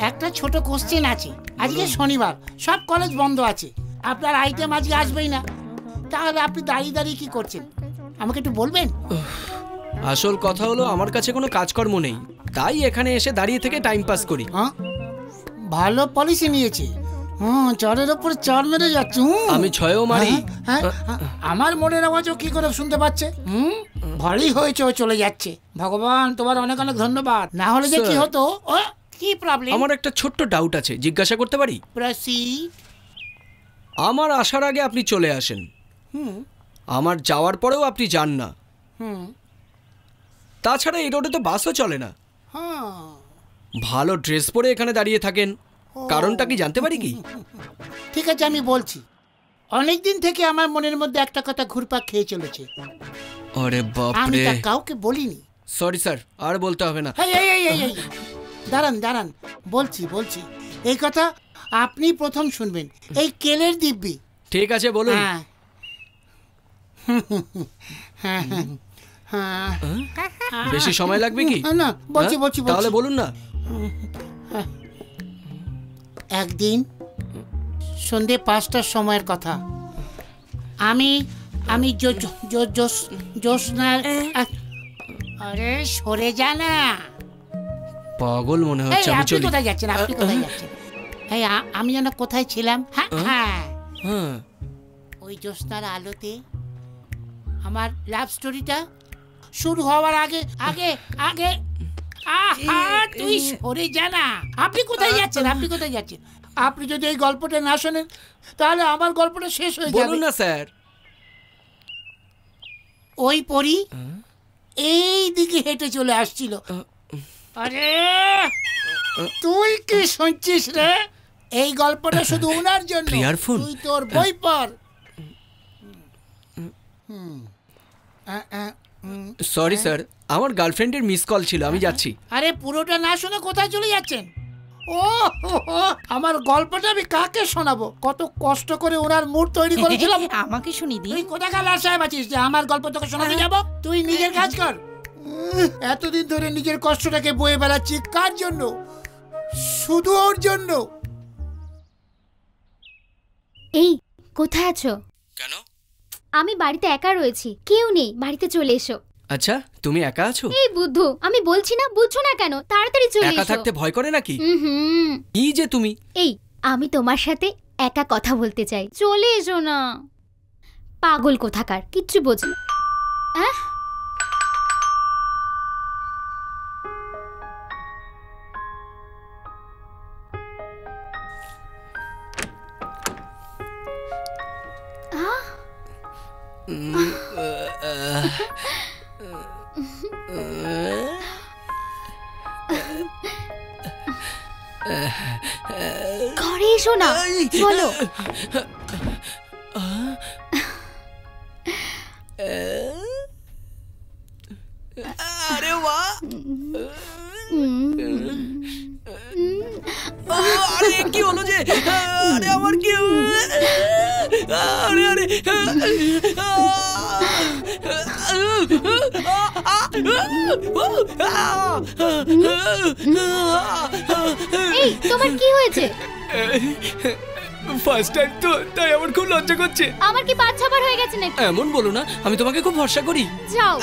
একটা ছোট কোশ্চেন আছে। আজকে শনিবার, সব কলেজ বন্ধ আছে, আপনার আইটেম আজকে আসবেই না, তাহলে আপনি দাঁড়িয়ে দাঁড়িয়ে কি করছেন আমাকে একটু বলবেন? আসল কথা হলো আমার কাছে কোনো কাজকর্ম নেই, তাই এখানে এসে দাঁড়িয়ে থেকে টাইম পাস করি। ভালো পলিসি নিয়েছে। চরের ওপর চর মেরে যাচ্ছে। আমি ছয়ও মারি। আমার মনের আওয়াজও কি করে শুনতে পাচ্ছে? ভালোই হয়েছে, ও চলে যাচ্ছে। ভগবান তোমার অনেক অনেক ধন্যবাদ, না হলে যে কি হতো। কি প্রবলেম? আমার একটা ছোট্ট ডাউট আছে, জিজ্ঞাসা করতে পারি? প্রসিড। আমার আসার আগে আপনি চলে আসেন, আমার যাওয়ার পরেও আপনি যান না। তাছাড়া এই রোডে তো বাসও চলে না। ভালো ড্রেস পরে এখানে দাঁড়িয়ে থাকেন, কারণটা কি জানতে পারি কি? ঠিক আছে, আমি বলছি। অনেকদিন থেকে আমার মনের মধ্যে একটা কথা ঘুরপাক খেয়ে চলেছে। আরে বাপ আমি রে, তা কাউকে বলিনি। সরি স্যার, আর বলতে হবে না। দাঁড়ান দাঁড়ান, বলছি। এই কথা আপনি প্রথম শুনবেন। এই কেলের দিব্যি। ঠিক আছে, বলুন। বেশি সময় লাগবে কি? না, বলছি। তাহলে বলুন না। একদিন সন্ধে 5টার সময়ের কথা, আমি জোসনার। আরে সরে যা না, পাগল মনে হচ্ছে। আমি আপনি কোথায় যাচ্ছেন? আমি যেন কোথায় ছিলাম? হ্যাঁ, ওই জ্যোৎস্নার আলোতে আমার লাভ স্টোরিটা শুরু হওয়ার আগে। তুই সরে যা না। আপনি কোথায় যাচ্ছেন? আপনি যদি এই গল্পটা না শোনেন তাহলে আমার গল্পটা শেষ হয়ে যাবে। বলুন না স্যার। ওই পরি এই দিকে হেঁটে চলে আসছিল। আরে তুই কি শুনছিস রে? এই গল্পটা শুধু ওনার জন্য। তুই তোর বই পড়। সরি স্যার, আমার গার্লফ্রেন্ডের মিস কল ছিল, আমি যাচ্ছি। আরে পুরোটা না শুনে কোথায় চলে যাচ্ছেন? আমার গল্পটা আমি কাকে শোনাবো? কত কষ্ট করে ওনার মুড তৈরি করেছিলাম। আমাকে শুনি দি। তুই কোথাকার লাল সাহেব আছিস যে আমার গল্প তোকে শোনাতে যাবো? তুই নিজের কাজ কর। এতদিন ধরে নিজের কষ্টটাকে বয়ে বেড়াচ্ছি কার জন্য? শুধু ওর জন্য। এই কোথায় আছো? কেন? আমি বাড়িতে একা রয়েছি, কেউ নেই, বাড়িতে চলে এসো। আচ্ছা, তুমি একা আছো? এই বুদ্ধু, আমি বলছি না, বুঝছো না কেন? তাড়াতাড়ি চলে এসো। একা থাকতে ভয় করে নাকি? কি যে তুমি। এই আমি তোমার সাথে একা কথা বলতে চাই, চলে এসো না। পাগল কোথাকার, কিচ্ছু বোঝে না। ঘরে এসো না, চলো। আরে বাহ, আরে কি হলো যে? আরে আমার কি? আরে এই তোমার কি হয়েছে? ফার্স্ট টাইম তো, তাই আমার খুব লজ্জা করছে। আমার কি বাচ্চাবার হয়ে গেছে নাকি? এমন বলো না, আমি তোমাকে খুব ভরসা করি। যাও।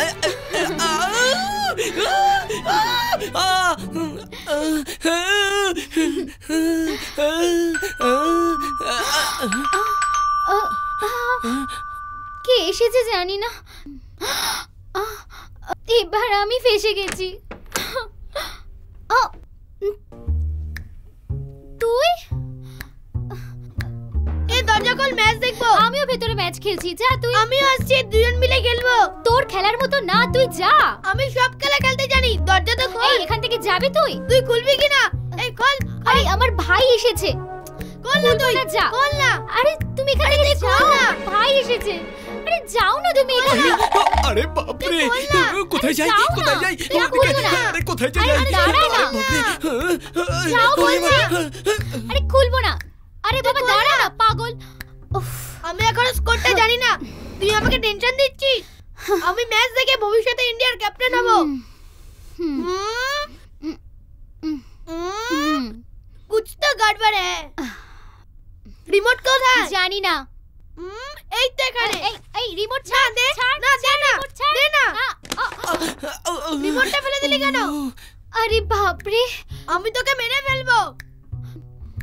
কে এসেছে জানি না, এবার আমি ফেসে গেছি। তুই এই দরজা খোল, ম্যাচ দেখবো। আমিও ভেতরে ম্যাচ খেলছি, যা তুই। আমিও আসছি, দুজন মিলে খেলবো। তোর খেলার মতো না, তুই যা। আমি সব খেলা খেলতে জানি, দরজা তো খোল। এখান থেকে যাবি তুই? তুই খুলবি কিনা? এই খোল। আরে আমার ভাই এসেছে। খোল না তুই, যা। খোল না। আরে তুমি এখান থেকে যাও না, ভাই এসেছে। আরে যাও না তুমি এখান থেকে। আরে বাপ রে, কোথায় যাই কোথায় যাই? আরে কোথায় যাই? দাঁড়া না, যাও বলছি। আরে খুলবো না। আরে বাবা দাঁড়া না, পাগল। আমি এখন স্কোরটা জানি না, তুই আমাকে টেনশন দিচ্ছিস। আমি ম্যাচ দেখে ভবিষ্যতে ইন্ডিয়ার ক্যাপ্টেন হব। कुछ तो गड़बड़ है। रिमोट কোথায়? জানি না। এই তো এখানে। এই রিমোট ছাড় দে। না দে না, দে না। রিমোটটা ফেলে দিলি কেন? আরে বাপ রে, আমি তোকে মেরে ফেলবো,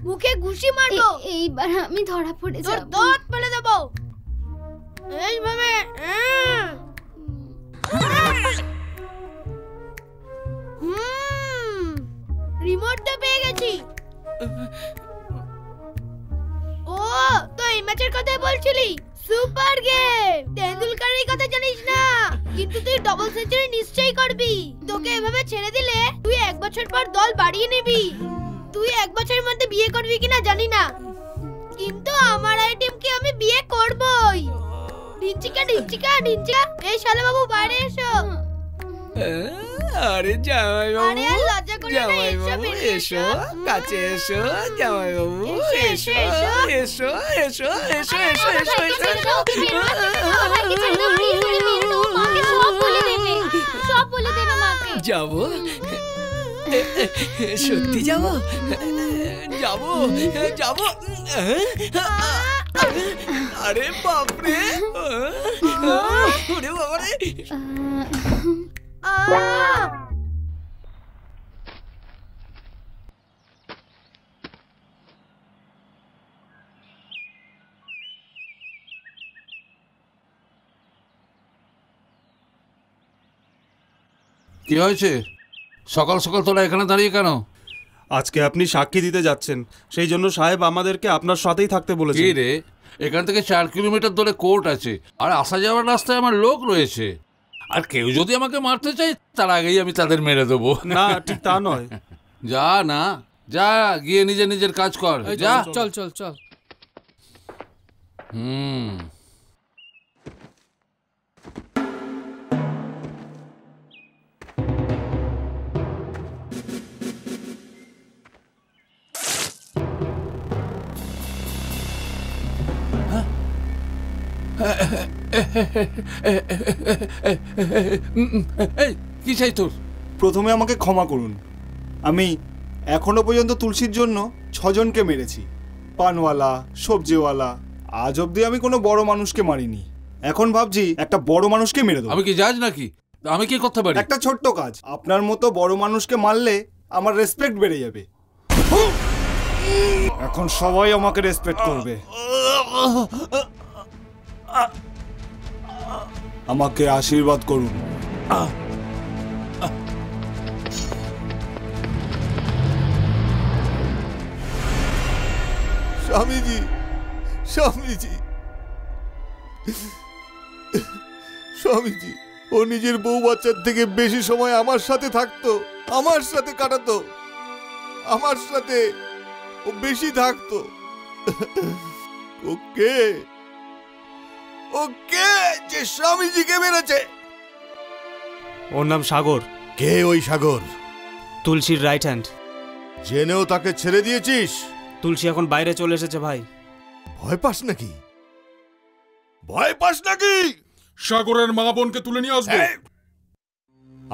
মুখে ঘুষি মারবো। এইবার আমি ধরা পড়ে যাব। দাঁত ফেলে দেবো এইভাবে। রিমোটটা পেয়ে গেছি। ও তো এই ম্যাচের কথা বলছিলি? Super game. তেন্ডুলকারের কথা জানিস না, কিন্তু তুই ডাবল সেঞ্চুরি নিশ্চয়ই করবি। তোকে এভাবে ছেড়ে দিলে তুই 1 বছর পর দল বাড়িয়ে নিবি। তুই 1 বছরের মধ্যে বিয়ে করবি কিনা জানি না, কিন্তু আমার এই টিমকে আমি বিয়ে করবই। ঢিঞ্চিকা ঢিঞ্চিকা ঢিঞ্চিকা, এই শালা বাবু বাইরে এসো। আরে জামাই বাবু, আরে লজ্জা করে না, জামাই বাবু এসো, কাছে এসো। জামাই বাবু এসো এসো এসো এসো এসো এসো এসো। সব বলে দেবে মাকে। যাবো, সত্যি যাবো, যাবো যাবো। আরে বাপরে, ওরে বাবারে। কি হয়েছে? সকাল সকাল তোরা এখানে দাঁড়িয়ে কেন? আজকে আপনি সাক্ষী দিতে যাচ্ছেন, সেই জন্য সাহেব আমাদেরকে আপনার সাথেই থাকতে বলেছে। কি রে, এখান থেকে 4 কিলোমিটার দূরে কোর্ট আছে, আর আসা যাওয়ার রাস্তায় আমার লোক রয়েছে। আর কেউ যদি আমাকে মারতে চায়, তার আগেই আমি তাদের মেরে দেবো। না ঠিক তা নয়। যা না, যা গিয়ে নিজের কাজ কর। যা চল চল চল। কি চাই তোর? প্রথমে আমাকে ক্ষমা করুন, আমি এখনো পর্যন্ত তুলসীর জন্য 6 জনকে মেরেছি। পানওয়ালা, সবজিওয়ালা, আজ অব্দি আমি কোনো বড় মানুষকে মারিনি। এখন ভাবছি একটা বড় মানুষকে মেরে দেবো। আমি কি জাজ নাকি? আমি কি করতে পারি? একটা ছোট্ট কাজ, আপনার মতো বড় মানুষকে মারলে আমার রেসপেক্ট বেড়ে যাবে। এখন সবাই আমাকে রেসপেক্ট করবে। আমাকে আশীর্বাদ করুন। স্বামীজি, স্বামীজি, স্বামীজি, ও নিজের বউ বাচ্চার থেকে বেশি সময় আমার সাথে থাকতো, আমার সাথে কাটাতো, আমার সাথে ও বেশি থাকতো। ওকে ওকে যে স্বামীজিকে মেরেছে। ওর নাম সাগর। কে ওই সাগর? তুলসীর রাইট হ্যান্ড। জেনেও তাকে ছেড়ে দিয়েছিস? তুলসী এখন বাইরে চলে এসেছে ভাই। ভয় পাস নাকি? ভয় পাস নাকি? সাগরের মা বোনকে তুলে নিয়ে আসবে।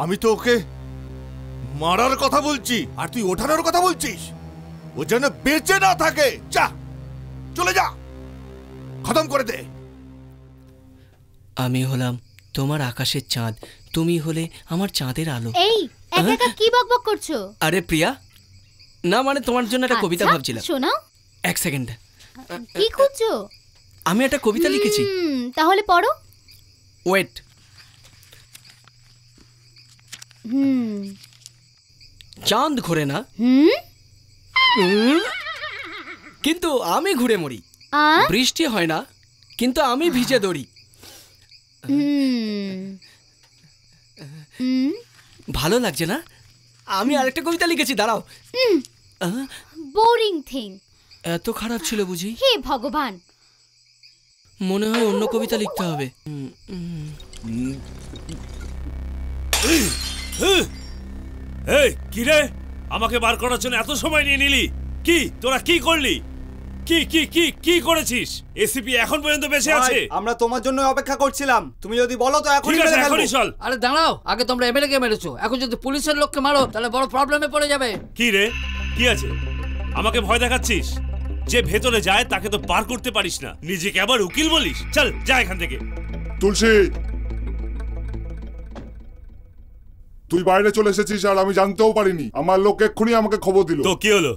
আমি তো ওকে মারার কথা বলছি, আর তুই ওঠানোর কথা বলছিস। ও যেন বেঁচে না থাকে। যা চলে যা, খতম করে দে। আমি হলাম তোমার আকাশের চাঁদ, তুমি হলে আমার চাঁদের আলো। এই একা একা কি বকবক করছো? আরে প্রিয়া, না মানে তোমার জন্য একটা কবিতা ভাবছিলাম। শোনাও। এক সেকেন্ড। কি খুঁজছো? আমি একটা কবিতা লিখেছি। তাহলে পড়ো। ওয়েট। চাঁদ ঘোরে না, কিন্তু আমি ঘুরে মরি। বৃষ্টি হয় না, কিন্তু আমি ভিজে দৌড়ি। ভালো লাগছে না? আমি আরেকটা কবিতা লিখেছি, দাঁড়াও। Boring thing. এত খারাপ ছিল বুঝি? হে ভগবান, মনে হয় অন্য কবিতা লিখতে হবে। এই কি রে, আমাকে বার করার জন্য এত সময় নিয়ে নিলি? কি তোরা কি করলি? কি কি কি কি করেছিস? এসিপি এখন পর্যন্ত বেঁচে আছে। আমরা তোমার জন্য অপেক্ষা করছিলাম, তুমি যদি বলো তো এখনই ঠিক আছে, এখনই চল। আরে দাঁড়াও, আগে তোমরা এমএলএ কে মেরেছো, এখন যদি পুলিশের লোককে মারো তাহলে বড় প্রবলেমে পড়ে যাবে। কি রে, কি আছে? আমাকে ভয় দেখাচ্ছিস? যে ভেতরে যায় তাকে তো বার করতে পারিস না, নিজেকে আবার উকিল বলিস? চল যা এখান থেকে। তুলসী, তুই বাইরে চলে এসেছিস আর আমি জানতেও পারিনি। আমার লোক এক্ষুনি আমাকে খবর দিল। তো কি হলো?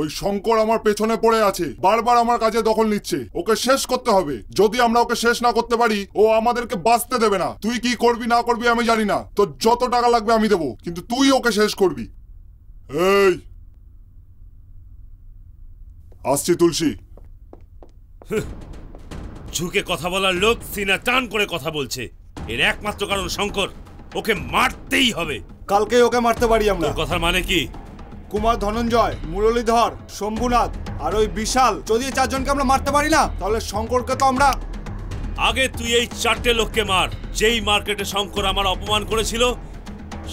ওই শঙ্কর আমার পেছনে পড়ে আছে, বারবার আমার কাজে দখল নিচ্ছে। ওকে শেষ করতে হবে। যদি আমরা ওকে শেষ না করতে পারি, ও আমাদেরকে বাঁচতে দেবে না। তুই কি করবি না করবি আমি জানি না, তোর যত টাকা লাগবে আমি দেবো, কিন্তু তুই ওকে শেষ করবি। এই আসছি তুলসী। ঝুঁকে কথা বলার লোক সিনা টান করে কথা বলছে। এর একমাত্র কারণ শঙ্কর, ওকে মারতেই হবে। কালকে ওকে মারতে পারি আমরা। তোর কথার মানে কি? কুমার, ধনঞ্জয়, মুরলীধর, শম্ভুনাথ আর ওই বিশাল, যদি এই চারজনকে আমরা মারতে পারি না, তাহলে শঙ্করকে তো আমরা... আগে তুই এই চারটে লোককে মার। যেই মার্কেটে শঙ্কর আমার অপমান করেছিল,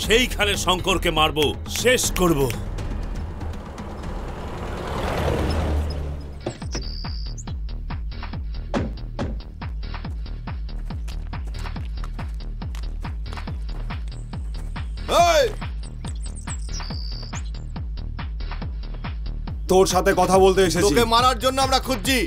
সেইখানে শঙ্করকে মারবো, শেষ করব। তোর সাথে কথা বলতে এসেছি। তোকে মারার জন্য আমরা খুঁজছি,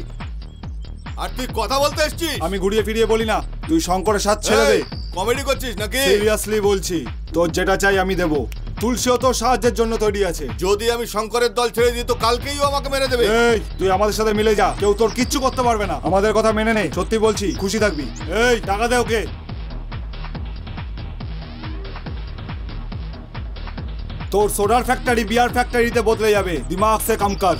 আর তুই কথা বলতে এসেছিস। আমি ঘুরিয়ে ফিরিয়ে বলি না, তুই শঙ্করের সাথে ছেড়ে দে। কমেডি করছিস নাকি? সিরিয়াসলি বলছি, তোর যেটা চাই আমি দেবো। তুলসীও তোর সাহায্যের জন্য তৈরি আছে। যদি আমি শঙ্করের দল ছেড়ে দিই তো কালকেই ও আমাকে মেরে দেবে। এই তুই আমাদের সাথে মিলে যা, কেউ তোর কিচ্ছু করতে পারবে না। আমাদের কথা মেনে নে, সত্যি বলছি, খুশি থাকবি। এই টাকা দে ওকে। তোর সোডার ফ্যাক্টরি বিয়ার ফ্যাক্টরিতে বদলে যাবে। দিমাগ সে কাম কর।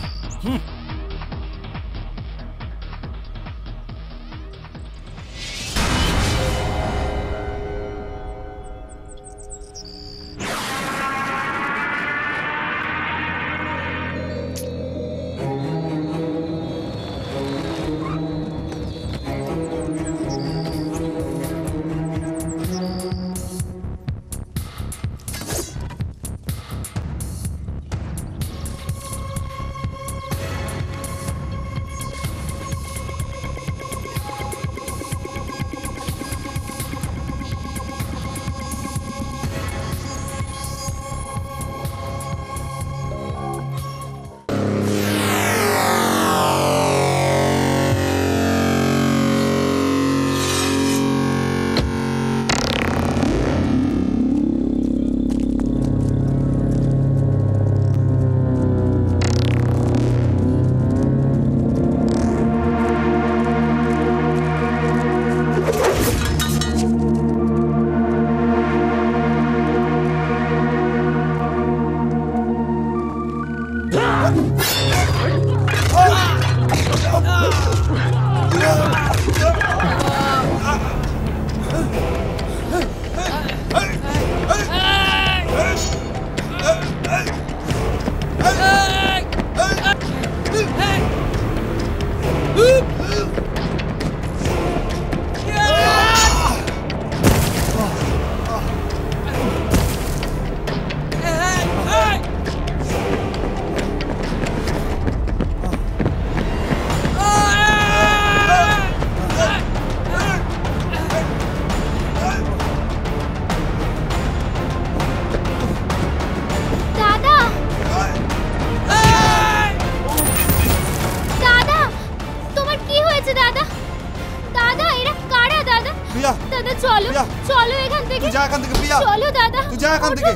চলো চলো এখান থেকে তুই যা এখান থেকে প্রিয়া চলো দাদা তুই যা এখান থেকে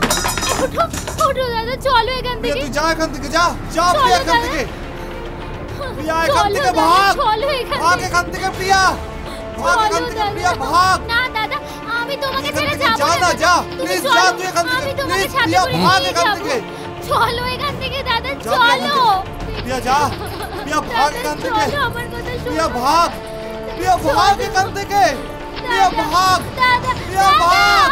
ওঠো ওঠো দাদা চলো এখান থেকে তুই যা এখান থেকে যা যা প্রিয়া এখান থেকে প্রিয়া এখান থেকে ভাগ চলো এখান ভাগ এখান থেকে প্রিয়া ভাগ এখান থেকে প্রিয়া ভাগ না দাদা আমি তোমাকে ছেড়ে যাব যা না যা প্লিজ যা তুই এখান থেকে প্লিজ প্রিয়া ভাগ এখান থেকে চলো এখান থেকে দাদা চলো প্রিয়া যা প্রিয়া ভাগ এখান থেকে চলো আমার কথা শোনো প্রিয়া ভাগ এখান থেকে প্রিয়া ভাগ দাদা প্রিয়া ভাগ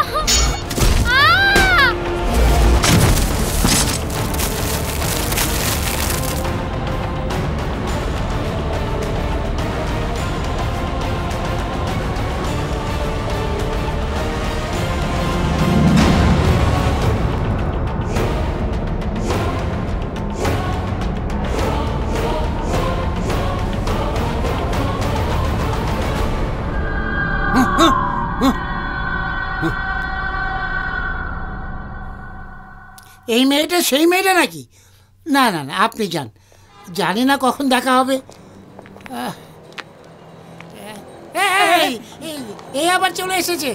এই মেয়েটা সেই মেয়েটা নাকি? না না না আপনি যান, জানি না কখন দেখা হবে। এই আবার চলে এসেছে।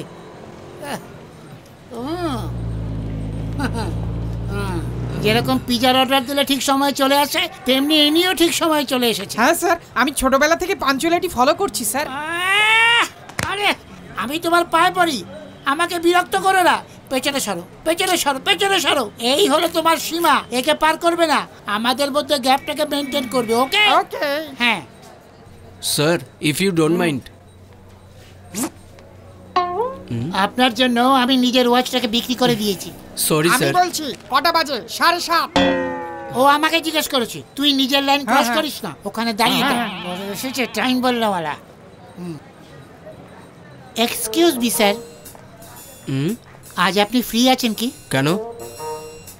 যেরকম পিজার অর্ডার দিলে ঠিক সময় চলে আসে, তেমনি ইনিও ঠিক সময় চলে এসেছে। হ্যাঁ স্যার, আমি ছোটবেলা থেকে পাঞ্চুয়ালিটি ফলো করছি স্যার। আরে আমি তোমার পায়ে পড়ি, আমাকে বিরক্ত করো না। পেছনে সরো, পেছনে সরো, পেছনে সরো। এই হলো তোমার সীমা, একে পার করবে না। আমাদের মধ্যে গ্যাপটাকে মেনটেন করবে, ওকে? ওকে। হ্যাঁ sir, if you don't mind. আপনার জন্য আমি নিজের ওয়াচটাকে বিক্রি করে দিয়েছি। সরি আমি স্যার। বলছি কটা বাজে? 7:30। ও আমাকে জিজ্ঞেস করেছে, তুই নিজের লাইন ক্রস করিস না, ওখানে দাঁড়িয়ে এসেছে টাইম বললাওয়ালা। এক্সকিউজ মি স্যার, আজ আপনি ফ্রি আছেন কি? কেন?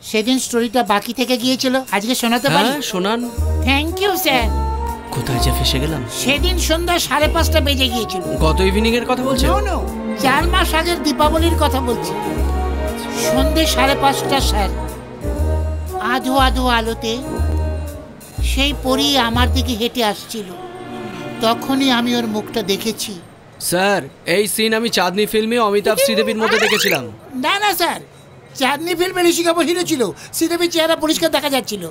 সেদিন স্টোরিটা বাকি থেকে গিয়েছিল, আজকে শোনাতে পারি? হ্যাঁ শোনান। Thank you sir. কোথায় যে ফেসে গেলাম? সেদিন সন্ধ্যা 5:30 বেজে গিয়েছিল। গত ইভিনিং এর কথা বলছেন? নো 4 মাস আগের দীপাবলির কথা বলছি। সন্ধ্যে 5:30 স্যার, আধো আধো আলোতে সেই পরী আমার দিকে হেঁটে আসছিল। তখনই আমি ওর মুখটা দেখেছি। স্যার, এই সিন আমি চাঁদনি ফিল্মে অমিতাভ শ্রীদেবীর মধ্যে দেখেছিলাম। না না স্যার, চাঁদনি ফিল্মে ঋষি কাপুর হিরো ছিল, শ্রীদেবীর চেহারা পরিষ্কার দেখা যাচ্ছিল।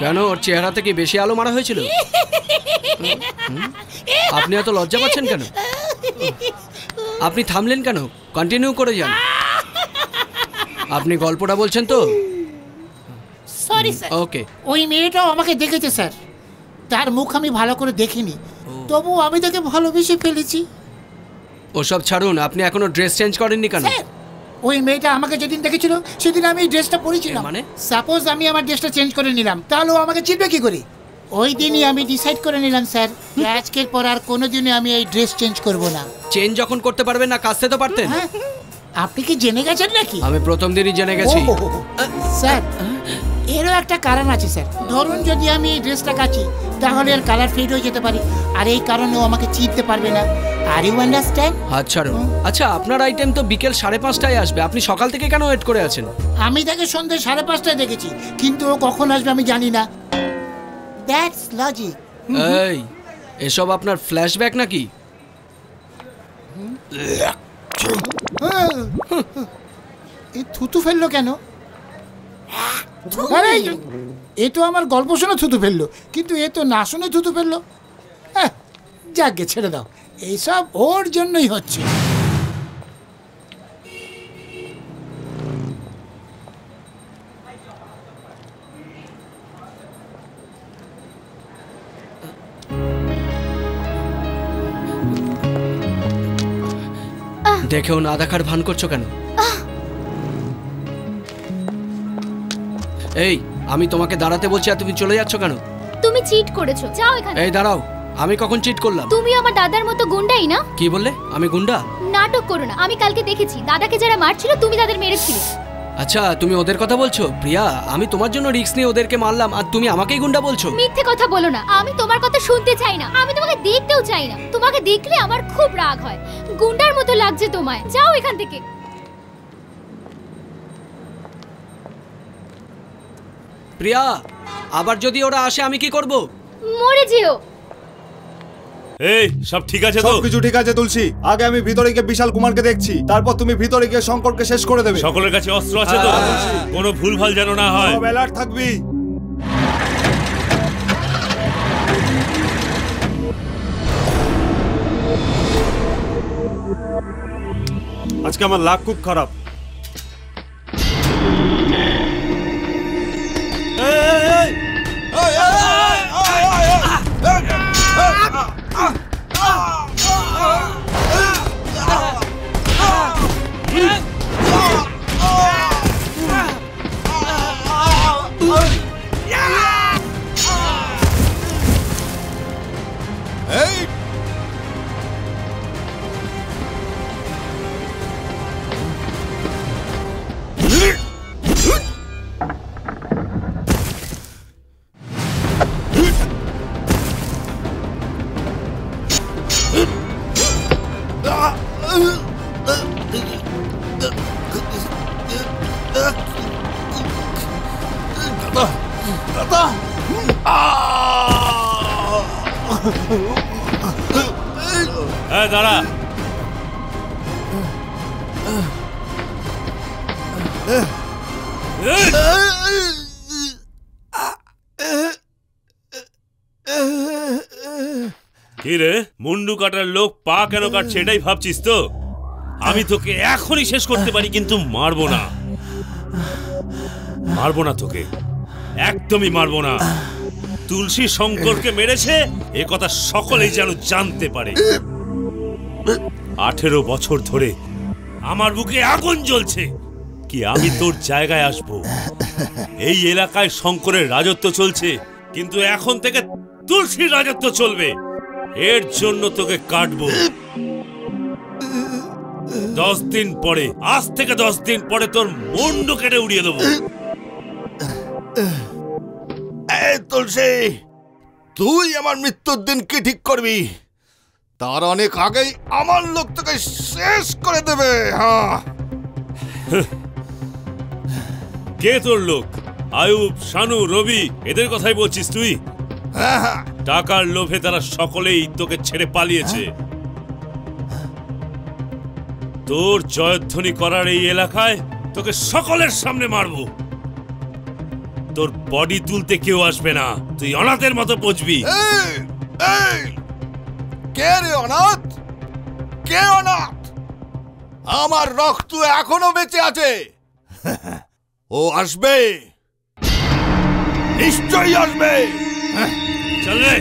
কেন, ওর চেহারা থেকে বেশি আলো মারা হয়েছিল? আপনি এত লজ্জা পাচ্ছেন কেন? আপনি থামলেন কেন? কন্টিনিউ করে যান। আপনি গল্পটা বলছেন তো? Sorry sir. ওকে। ওই মেয়েটাও আমাকে দেখেছে স্যার, তার মুখ আমি ভালো করে দেখিনি, তবু আমি তাকে ভালোবেসে ফেলেছি। ওসব ছাড়ুন, আপনি এখনো ড্রেস চেঞ্জ করেননি কেন? ওই মেয়েটা আমাকে যেদিন দেখেছিল সেদিন আমি এই ড্রেসটা পরেছিলাম। মানে সাপোজ আমি আমার ড্রেসটা চেঞ্জ করে নিলাম, তাহলে ও আমাকে চিনবে কি করে? ওই দিনই আমি ডিসাইড করে নিলাম স্যার, আজকের পর আর কোনোদিনই আমি এই ড্রেস চেঞ্জ করব না। চেঞ্জ যখন করতে পারবেন না, কাচতে তো পারতেন। আপনি কি জেনে গেছেন নাকি? আমি প্রথম দিনই জেনে গেছি। স্যার, এরও একটা কারণ আছে স্যার। ধরুন যদি আমি এই ড্রেসটা কাচি, তাহলে এর কালার ফেড হয়ে যেতে পারে, আর এই কারণে ও আমাকে চিনতে পারবে না। Are you understand? হাত ছাড়ুন। আচ্ছা, আপনার আইটেম তো বিকেল 5:30টায় আসবে, আপনি সকাল থেকে কেন ওয়েট করে আছেন? আমি তাকে সন্ধ্যে 5:30টায় দেখেছি, কিন্তু ও কখন আসবে আমি জানি না। That's logic. এই, এসব আপনার ফ্ল্যাশব্যাক নাকি? এই থুতু ফেললো কেন? আরে এ তো আমার গল্প শুনে থুতু ফেললো, কিন্তু এ তো না শুনে থুতু ফেললো। যাক গে, ছেড়ে দাও, এইসব ওর জন্যই হচ্ছে। দেখেও না দেখার ভান করছো কেন? এই, আমি তোমাকে দাঁড়াতে বলছি আর তুমি চলে যাচ্ছ কেন? তুমি চিট করেছো, যাও এখানে। এই দাঁড়াও, আমি কখন চিট করলাম? তুমি আমার দাদার মতো গুন্ডাই না? কি বললে? আমি গুন্ডা? নাটক করো না, আমি কালকে দেখেছি দাদাকে যারা মারছিল তুমি তাদের মেরেছিলে। আচ্ছা, তুমি ওদের কথা বলছো? প্রিয়া, আমি তোমার জন্য রিস্ক নিয়ে ওদেরকে মারলাম আর তুমি আমাকেই গুন্ডা বলছো? মিথ্যে কথা বলো না, আমি তোমার কথা শুনতে চাই না, আমি তোমাকে দেখতেও চাই না। তোমাকে দেখলে আমার খুব রাগ হয়, গুন্ডার মতো লাগছে তোমায়। যাও এখান থেকে। প্রিয়া, আবার যদি ওরা আসে আমি কি করব? মরে যেও। এই সব ঠিক আছে তো? সবকিছু ঠিক আছে তুলসী। আগে আমি ভিতরে গিয়ে বিশাল কুমারকে দেখছি, তারপর তুমি ভিতরে গিয়ে শঙ্করকে শেষ করে দেবে। সকলের কাছে অস্ত্র আছে তো? কোনো ভুলভাল যেন না হয়। সব অ্যালার্ট থাকবি। আজকে আমার লাক খুব খারাপ। দাঁড়া। কি রে, মুন্ডু কাটার লোক পা কেন কাটছে এটাই ভাবছিস তো? আমি তোকে এখনই শেষ করতে পারি, কিন্তু মারবো না। মারবো না তোকে, একদমই মারবো না। তুলসী শঙ্করকে মেরেছে এ কথা সকলেই যেন জানতে পারে। 18 বছর ধরে আমার বুকে আগুন জ্বলছে কি আমি তোর জায়গায় আসব। এই এলাকায় শঙ্করের রাজত্ব চলছে, কিন্তু এখন থেকে তুলসীর রাজত্ব চলবে। এর জন্য তোকে কাটবো। 10 দিন পরে, আজ থেকে 10 দিন পরে তোর মুন্ডু কেটে উড়িয়ে দেবো। তুলসী, তুই আমার মৃত্যুর দিন কি ঠিক করবি? তার অনেক আগেই আমার লোক তোকে শেষ করে দেবে। হ্যাঁ, কে তোর লোক? আয়ুব, শানু, রবি, এদের কথাই বলছিস তুই? টাকার লোভে তারা সকলেই তোকে ছেড়ে পালিয়েছে। তোর জয়ধ্বনি করার এই এলাকায় তোকে সকলের সামনে মারবো। তোর বডি তুলতে কেউ আসবে না, তুই অনাথের মতো পচবি। কে রে অনাথ? কে অনাথ? আমার রক্ত এখনো বেঁচে আছে। ও আসবে, নিশ্চয়ই আসবে। চল রে।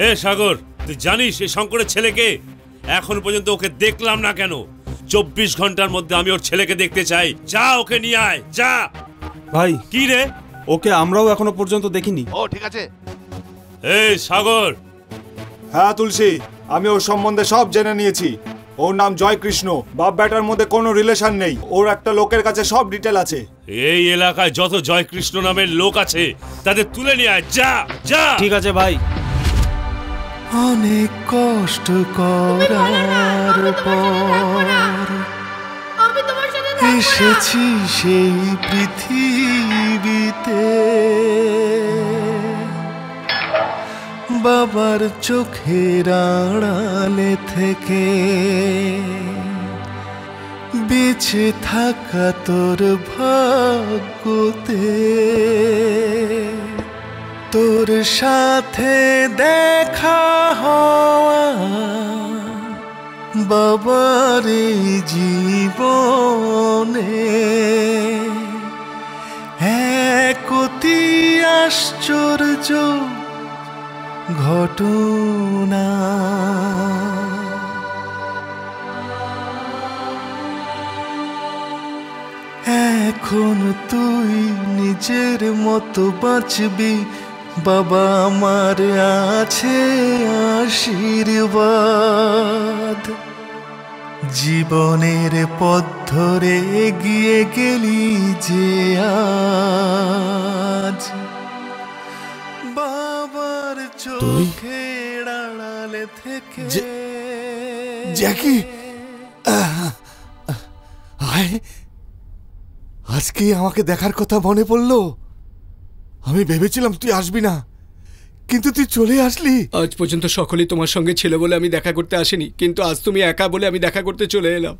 এ সাগর, তুই জানিস এই শঙ্করের ছেলেকে? এখন পর্যন্ত ওকে দেখলাম না কেন? 24 ঘন্টার মধ্যে আমি ওর ছেলেকে দেখতে চাই। যা, ওকে নিয়ে আয়, যা। ভাই কি রে? ওকে আমরাও এখনো পর্যন্ত দেখিনি। ও ঠিক আছে। এই সাগর। হ্যাঁ তুলসী, আমি ওর সম্বন্ধে সব জেনে নিয়েছি। ওর নাম জয়কৃষ্ণ। বাপ বেটার মধ্যে কোনো রিলেশন নেই। ওর একটা লোকের কাছে সব ডিটেল আছে। এই এলাকায় যত জয়কৃষ্ণ নামের লোক আছে তাদের তুলে নিয়ে আয়, যা যা। ঠিক আছে ভাই। অনেক কষ্ট করার পর এসেছি সেই পৃথিবীতে। বাবার চোখের আড়ালে থেকে বেঁচে থাকা তোর ভাগ্যতে। তোর সাথে দেখা হওয়া বাবার এই জীবনে এক অতি আশ্চর্য ঘটনা। এখন তুই নিজের মতো বাঁচবি, বাবা আমার আছে আশীর্বাদ। জীবনের পথ ধরে এগিয়ে গেলি যে আজ, বাবার চোখের আড়ালে থেকে। জ্যাকি, আজকে আমাকে দেখার কথা মনে পড়লো। আমি ভেবেছিলাম তুই আসবি না, কিন্তু তুই চলে আসলি। আজ পর্যন্ত সকলেই তোমার সঙ্গে ছিল বলে আমি দেখা করতে আসিনি, কিন্তু আজ তুমি একা বলে আমি দেখা করতে চলে এলাম।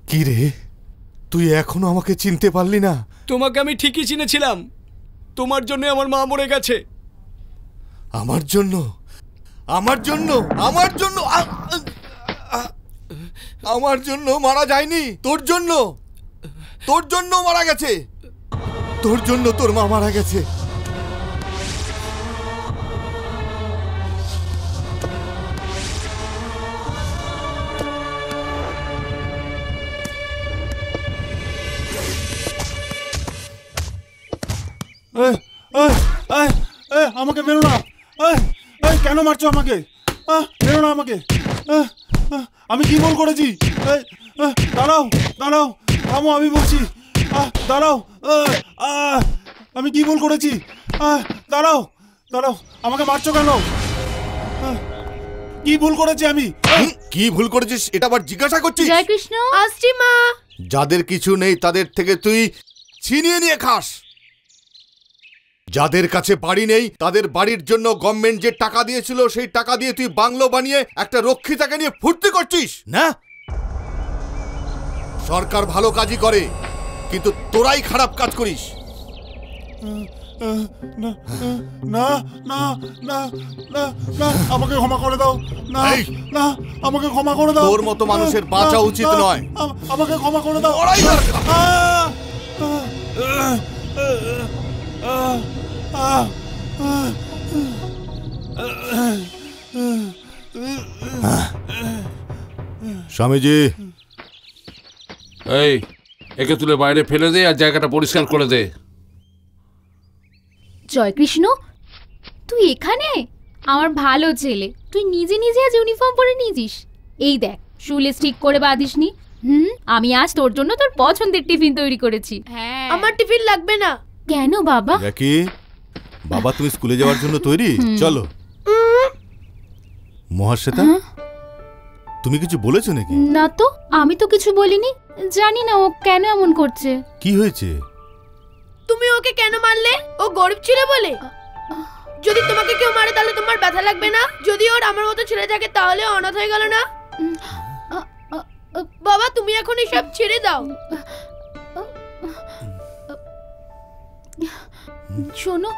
কি রে, তুই এখনো আমাকে চিনতে পারলি না? তোমাকে আমি ঠিকই চিনেছিলাম। তোমার জন্য আমার মা মরে গেছে। আমার জন্য? আমার জন্য? আমার জন্য? আমার জন্য মারা যায়নি, তোর জন্য। তোর জন্য মারা গেছে। তোর জন্য তোর মা মারা গেছে। আমাকে মেরো না। কেন মারছো আমাকে? মেরো না আমাকে। আমি কি ভুল করেছি? দাঁড়াও দাঁড়াও, থামো, আমি বলছি। দাঁড়াও, আমি কি ভুল করেছি? দাঁড়াও দাঁড়াও, আমাকে মারছো কেন? কি ভুল করেছি আমি? কি ভুল করেছিস এটা আবার জিজ্ঞাসা করছিস? জয় কৃষ্ণ। আসছি মা। যাদের কিছু নেই তাদের থেকে তুই ছিনিয়ে নিয়ে খাস। যাদের কাছে বাড়ি নেই তাদের বাড়ির জন্য গভর্নমেন্ট যে টাকা দিয়েছিল সেই টাকা দিয়ে তুই বাংলো বানিয়ে একটা রক্ষিতাকে নিয়ে ফুর্তি করছিস না? সরকার ভালো কাজই করে, কিন্তু তোরাই খারাপ কাজ করিস। না না না না না না, আমাকে ক্ষমা করে দাও। না না, আমাকে ক্ষমা করে দাও। তোর মতো মানুষের বাঁচা উচিত নয়। আমাকে ক্ষমা করে দাও। স্বামীজি, এই একে তুলে বাইরে ফেলে দে আর জায়গাটা পরিষ্কার করে দে। জয়কৃষ্ণ, তুই এখানে? আমার ভালো ছেলে, তুই নিজে নিজে আজ ইউনিফর্ম পরে নিয়েছিস। এই দেখ, শুলে স্টিক করে বাঁধিসনি। আমি আজ তোর জন্য তোর পছন্দের টিফিন তৈরি করেছি। হ্যাঁ, আমার টিফিন লাগবে না। কেন বাবা? কি বাবা, তুমি স্কুলে যাওয়ার জন্য তৈরি? চলো। মহাশ্বেতা, তুমি কিছু বলেছো নাকি? না তো, আমি তো কিছু বলিনি। জানি না ও কেন এমন করছে। কি হয়েছে? তুমি ওকে কেন মারলে? ও গরিব ছিল বলে? যদি তোমাকে কেউ মারে তাহলে তোমার ব্যথা লাগবে না? যদি ওর আমার মতো ছেলে থাকে তাহলে অনাথ হয়ে গেল না? বাবা, তুমি এখন এসব ছেড়ে দাও। শোনো,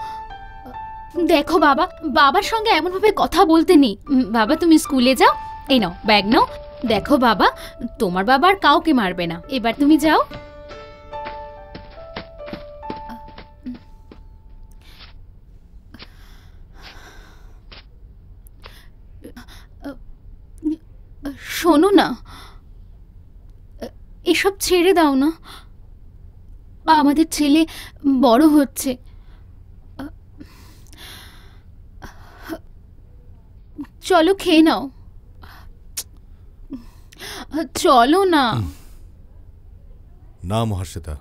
দেখো বাবা, বাবার সঙ্গে এমন ভাবে কথা বলতে নেই। বাবা, তুমি স্কুলে যাও। এই নাও ব্যাগ নাও। দেখো বাবা, তোমার বাবা আর কাউকে মারবে না। এবার তুমি যাও। শোনো না, এসব ছেড়ে দাও না। আমাদের ছেলে বড় হচ্ছে। চলো খেয়ে নাও। চলো না। না মহাশ্বেতা,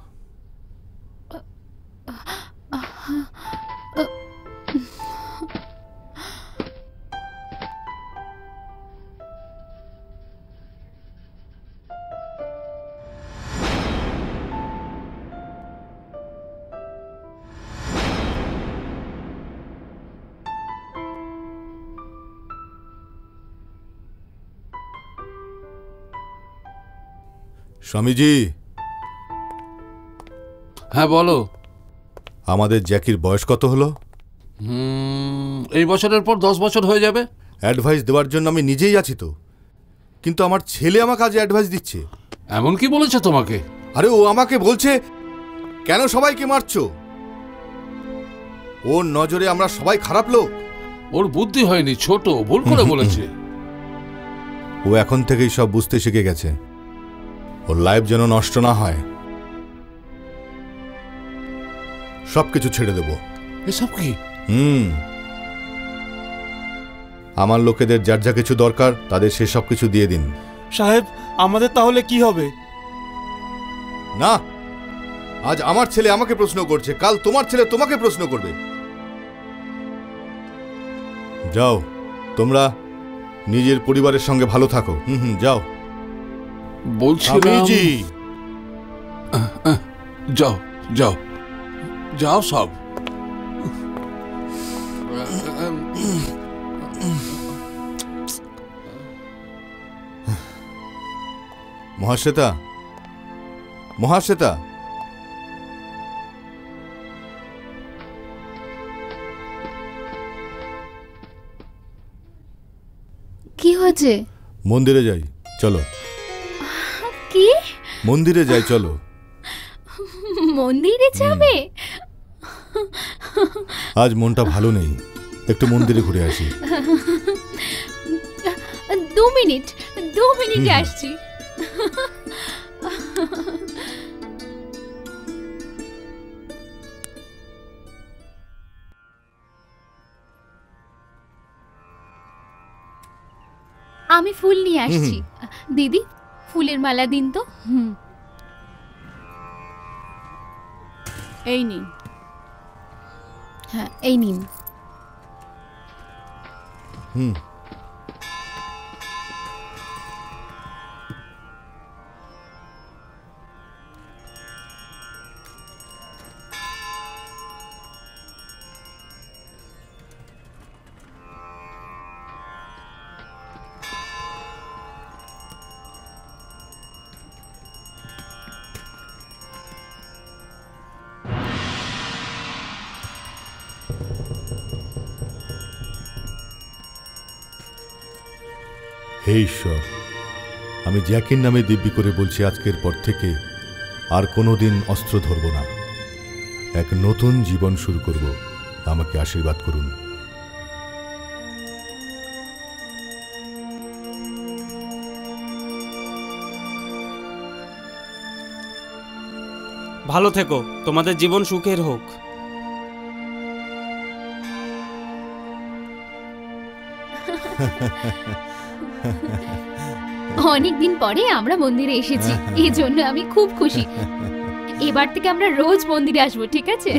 স্বামীজি। হ্যাঁ বলো। আমাদের জ্যাকির বয়স কত হলো? এই বছরের পর 10 বছর হয়ে যাবে। অ্যাডভাইস দেওয়ার জন্য আমি নিজেই আছি তো, কিন্তু আমার ছেলে আমাকে আজ অ্যাডভাইস দিচ্ছে। এমন কি বলেছে তোমাকে? আরে ও আমাকে বলছে কেন সবাইকে মারছো। ওর নজরে আমরা সবাই খারাপ লোক। ওর বুদ্ধি হয়নি, ছোট, ভুল করে বলেছে। ও এখন থেকেই সব বুঝতে শিখে গেছে। ওর লাইফ যেন নষ্ট না হয়। সবকিছু ছেড়ে দেব। এসব কি? আমার লোকেদের যার যা কিছু দরকার তাদের সে সব কিছু দিয়ে দিন। সাহেব, আমাদের তাহলে কি হবে? না, আজ আমার ছেলে আমাকে প্রশ্ন করছে, কাল তোমার ছেলে তোমাকে প্রশ্ন করবে। যাও, তোমরা নিজের পরিবারের সঙ্গে ভালো থাকো। যাও। বলছিলাম জি যাও যাও যাও সব। মহাশ্বেতা, মহাশ্বেতা, কি হয়েছে? মন্দিরে যাই চলো। কি? মন্দিরে যাই চলো। মন্দিরে যাবে? আজ মনটা ভালো নেই, একটু মন্দিরে ঘুরে আসি। 2 মিনিট, 2 মিনিটে আসছি। আমি ফুল নিয়ে আসছি। দিদি ফুলের মালা দিন তো। এই নিন। হ্যাঁ এই নিন। হে ঈশ্বর, আমি জ্যাকির নামে দিব্যি করে বলছি আজকের পর থেকে আর কোনোদিন অস্ত্র ধরব না। এক নতুন জীবন শুরু করব, আমাকে আশীর্বাদ করুন। ভালো থেকো, তোমাদের জীবন সুখের হোক। অনেকদিন পরে আমরা মন্দিরে এসেছি, এই জন্য আমি খুব খুশি। এবার থেকে আমরা রোজ মন্দিরে আসবো, ঠিক আছে?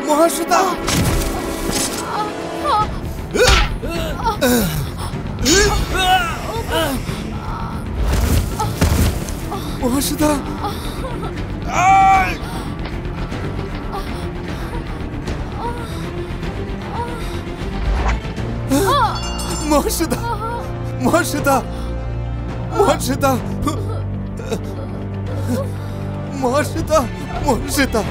মহাশ্বেতা, মহাশ্বেতা, মহাশ্বেতা, মহাশ্বেতা, মহাশ্বেতা, মহাশ্বেতা, মহাশ্বেতা, মহাশ্বেতা।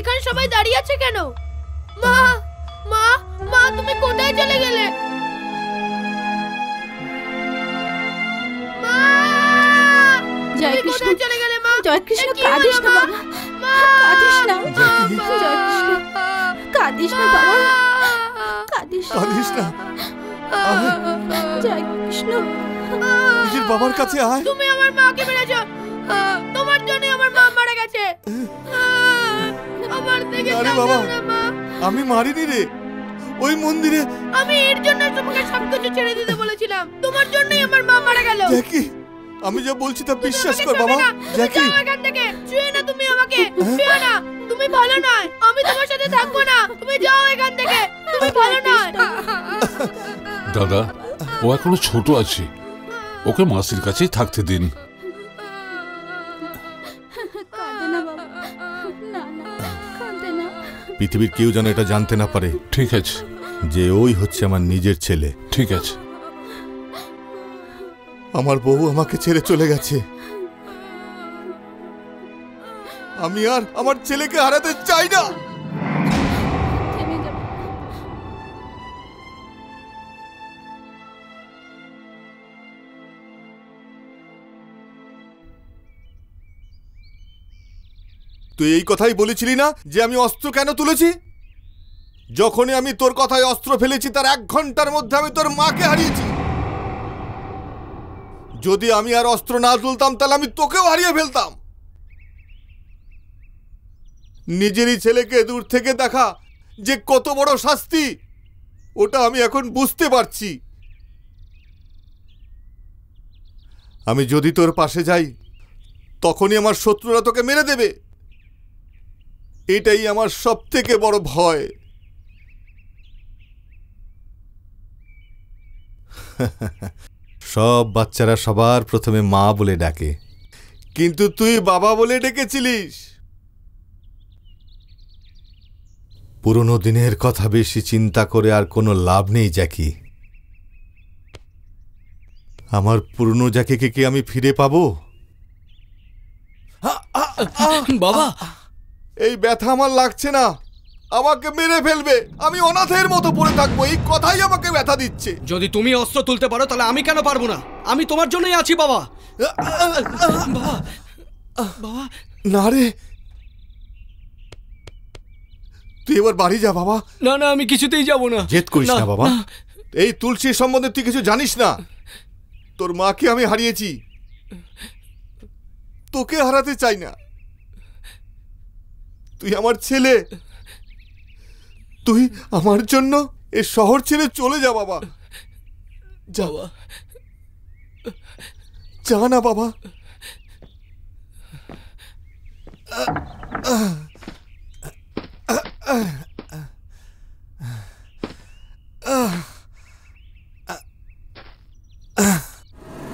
এখানে সবাই দাঁড়িয়ে আছে কেন? মা, মা, মা, তুমি কোথায় চলে গেলে? মা, জয় তুমি কৃষ্ণ, কোথায় চলে গেলে মা? জয় কৃষ্ণ, কি কাঁদিস হলো, না মা? বাবা, কাঁদিস না। মা, জয় কৃষ্ণ, কাঁদিস না বাবা, কাঁদিস না। কাঁদিস না। জয় কৃষ্ণ, নিজের বাবার কাছে আয়। তুমি আমার মাকে মেরেছো, তোমার জন্য আমার মা মারা গেছে। আমার থেকে আরে বাবা, আমি মারিনি রে, ওই মন্দিরে। আমি এর জন্য তোমাকে সবকিছু ছেড়ে দিতে বলেছিলাম, তোমার জন্যই আমার মা মারা গেল। জ্যাকি, আমি যা বলছি তা বিশ্বাস কর বাবা। জ্যাকি, যাও এখান থেকে, ছুঁয়ে না তুমি আমাকে, ছুঁয়ে না, তুমি ভালো নয়, আমি তোমার সাথে থাকবো না, তুমি যাও এখান থেকে, তুমি ভালো নয়। দাদা, ও এখনো ছোট আছে, ওকে মাসির কাছেই থাকতে দিন। পৃথিবীর কেউ যেন এটা জানতে না পারে, ঠিক আছে, যে ওই হচ্ছে আমার নিজের ছেলে। ঠিক আছে। আমার বউ আমাকে ছেড়ে চলে গেছে, আমি আর আমার ছেলেকে হারাতে চাই না। তুই এই কথাই বলেছিলি না যে আমি অস্ত্র কেন তুলেছি? যখনই আমি তোর কথায় অস্ত্র ফেলেছি তার 1 ঘন্টার মধ্যে আমি তোর মাকে হারিয়েছি। যদি আমি আর অস্ত্র না তুলতাম তাহলে আমি তোকেও হারিয়ে ফেলতাম। নিজেরই ছেলেকে দূর থেকে দেখা যে কত বড় শাস্তি, ওটা আমি এখন বুঝতে পারছি। আমি যদি তোর পাশে যাই তখনই আমার শত্রুরা তোকে মেরে দেবে। এটাই আমার সবথেকে বড় ভয়। সব বাচ্চারা সবার প্রথমে মা বলে ডাকে, কিন্তু তুই বাবা বলে ডেকেছিলিস। পুরনো দিনের কথা বেশি চিন্তা করে আর কোনো লাভ নেই জ্যাকি। আমার পুরনো জ্যাকিকে কি আমি ফিরে পাবো? বাবা, এই ব্যথা আমার লাগছে না, আমাকে মেরে ফেলবে, আমি অনাথের মতো পড়ে থাকবো, এই কথাই আমাকে ব্যথা দিচ্ছে। যদি তুমি অস্ত্র তুলতে পারো তাহলে আমি কেন পারবো না? আমি তোমার জন্যই আছি বাবা। বাবা না রে, তুই এবার বাড়ি যা বাবা। না না, আমি কিছুতেই যাব না। জেদ করিস না বাবা। এই তুলসীর সম্বন্ধে তুই কিছু জানিস না। তোর মাকে আমি হারিয়েছি, তোকে হারাতে চাই না। তুই আমার ছেলে, তুই আমার জন্য এই শহর ছেড়ে চলে যা বাবা। যা যা না বাবা।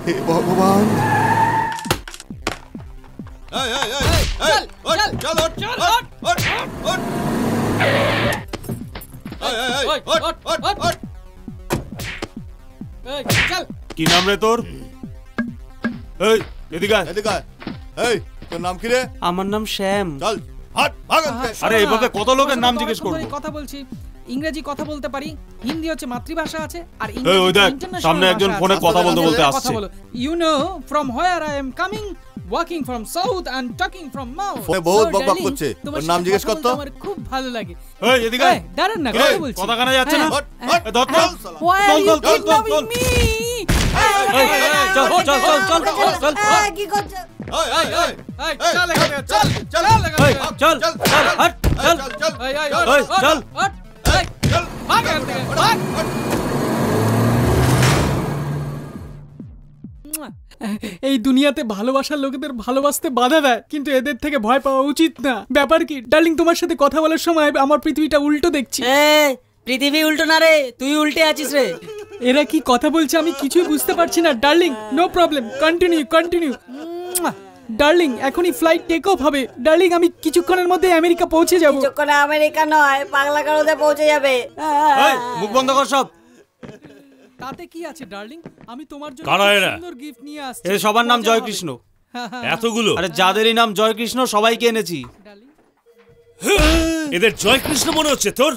হে ভগবান, কি নাম রে তোর? এই এদিকে আয়। এদিকে আয়। এই তোর নাম কি রে? আমার নাম শ্যাম। চল হাট ভাগ। আরে এইভাবে কত লোকের নাম জিজ্ঞেস করব? কথা বলছি, ইংরেজি কথা বলতে পারি, হিন্দি হচ্ছে মাতৃভাষা আছে, আর এই ওই দেখ সামনে একজন ফোনে কথা বলতে বলতে আসছে। You know from where I am coming, walking from south and talking from north. ফোনে বহুত বকবক করছে, ওর নাম জিজ্ঞেস কর তো। আমার খুব ভালো লাগে। এই এদিকে আয়। দাঁড়ান না, কথা বলছি। কথা কানে যাচ্ছে না? ধর চল চল চল চল চল। কি করছো? চল এখানে, চল চল চল চল হট চল চল চল ভাগ এখান থেকে, ভাগ। এই দুনিয়াতে ভালোবাসার লোকেদের ভালোবাসতে বাধা দেয়, কিন্তু এদের থেকে ভয় পাওয়া উচিত না। ব্যাপার কি ডার্লিং, তোমার সাথে কথা বলার সময় আমার পৃথিবীটা উল্টো দেখছি। পৃথিবী উল্টো না রে, তুই উল্টে আছিস রে। এরা কি কথা বলছে আমি কিছুই বুঝতে পারছি না। Darling no problem, continue continue. Darling এখনই ফ্লাইট টেক অফ হবে। ডার্লিং আমি কিছুক্ষণের মধ্যে আমেরিকা পৌঁছে যাব। কিছুক্ষণে আমেরিকা নয়, পাগলা গারদে পৌঁছে যাবে। মুখ বন্ধ কর সব। তাতে কি আছে ডার্লিং, আমি তোমার জন্য সুন্দর গিফট নিয়ে আসছি। এর সবার নাম জয়কৃষ্ণ। এতগুলো? আরে যাদেরই নাম জয়কৃষ্ণ সবাইকে এনেছি। এদের জয়কৃষ্ণ মনে হচ্ছে তোর?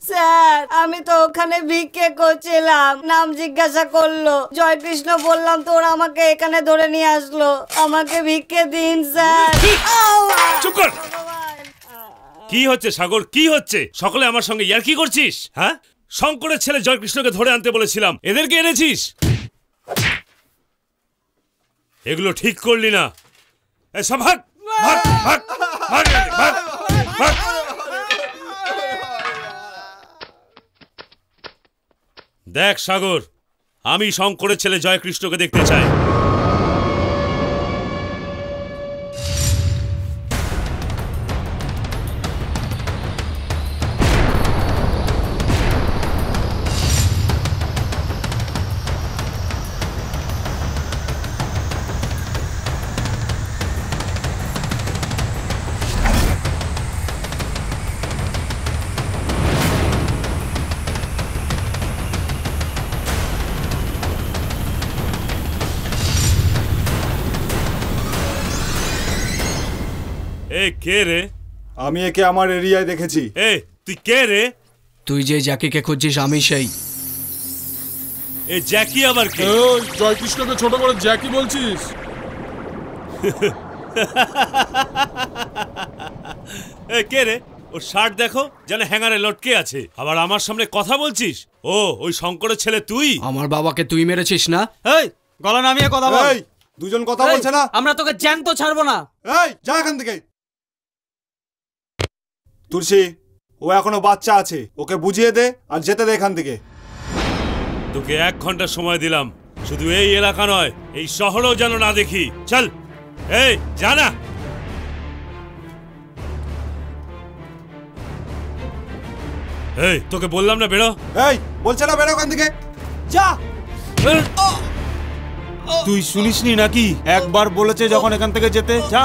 স্যার আমি তো ওখানে ভিক্ষে করছিলাম, নাম জিজ্ঞাসা করলো, জয়কৃষ্ণ বললাম, তোর আমাকে এখানে ধরে নিয়ে আসলো। আমাকে ভিক্ষে দিন স্যার। চুপ কর। কি হচ্ছে সাগর, কি হচ্ছে? সকলে আমার সঙ্গে ইয়ার্কি করছিস? হ্যাঁ, শঙ্করের ছেলে জয়কৃষ্ণকে ধরে আনতে বলেছিলাম, এদেরকে এনেছিস। এগুলো ঠিক করলি না। সব ভাগ ভাগ ভাগ ভাগ ভাগ ভাগ। দেখ সাগর, আমি শঙ্করের ছেলে জয়কৃষ্ণকে দেখতে চাই। কে রে? আমি একে আমার এরিয়ায় দেখেছি। তুই কে রে? তুই যে জ্যাকিকে খুঁজছিস আমি সেই। এই জ্যাকি আবার কে? জয়কৃষ্ণকে ছোট করে জ্যাকি বলছিস? এ কে রে? ওর শার্ট দেখো যেন হ্যাঙ্গারে লটকে আছে, আবার আমার সামনে কথা বলছিস। ও ওই শঙ্করের ছেলে তুই? আমার বাবাকে তুই মেরেছিস না? এই গলা নামিয়ে কথা বল। এই দুজন কথা বলছে না? আমরা তোকে জ্যান্ত ছাড়বো না। এই যা এখান থেকে। তুলসী, ও এখনো বাচ্চা আছে, ওকে বুঝিয়ে দে আর যেতে দে এখান থেকে। তোকে 1 ঘন্টা সময় দিলাম, শুধু এই এলাকা নয় এই শহরেও যেন না দেখি। চল, এই জানা। এই তোকে বললাম না বেরো। এই বলছে না বেরো এখান থেকে, যা। তুই শুনিসনি নাকি? একবার বলেছে যখন এখান থেকে যেতে, যা।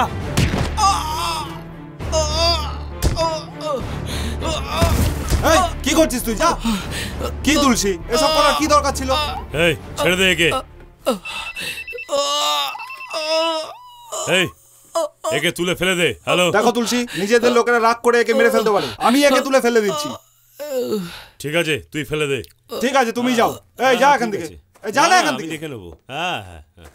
এই কি করছিস তুই? যা। কি তুলসী, এসব করার কি দরকার ছিল? এই ছেড়ে দে একে। এই একে তুলে ফেলে দে। হ্যালো দেখো তুলসী, নিজেদের লোকেরা রাগ করে একে মেরে ফেলতে পারে, আমি একে তুলে ফেলে দিচ্ছি। ঠিক আছে তুই ফেলে দে। ঠিক আছে তুমি যাও। এই যা এখান থেকে, এই যা না এখান থেকে। আমি দেখে নেবো। হ্যাঁ হ্যাঁ হ্যাঁ।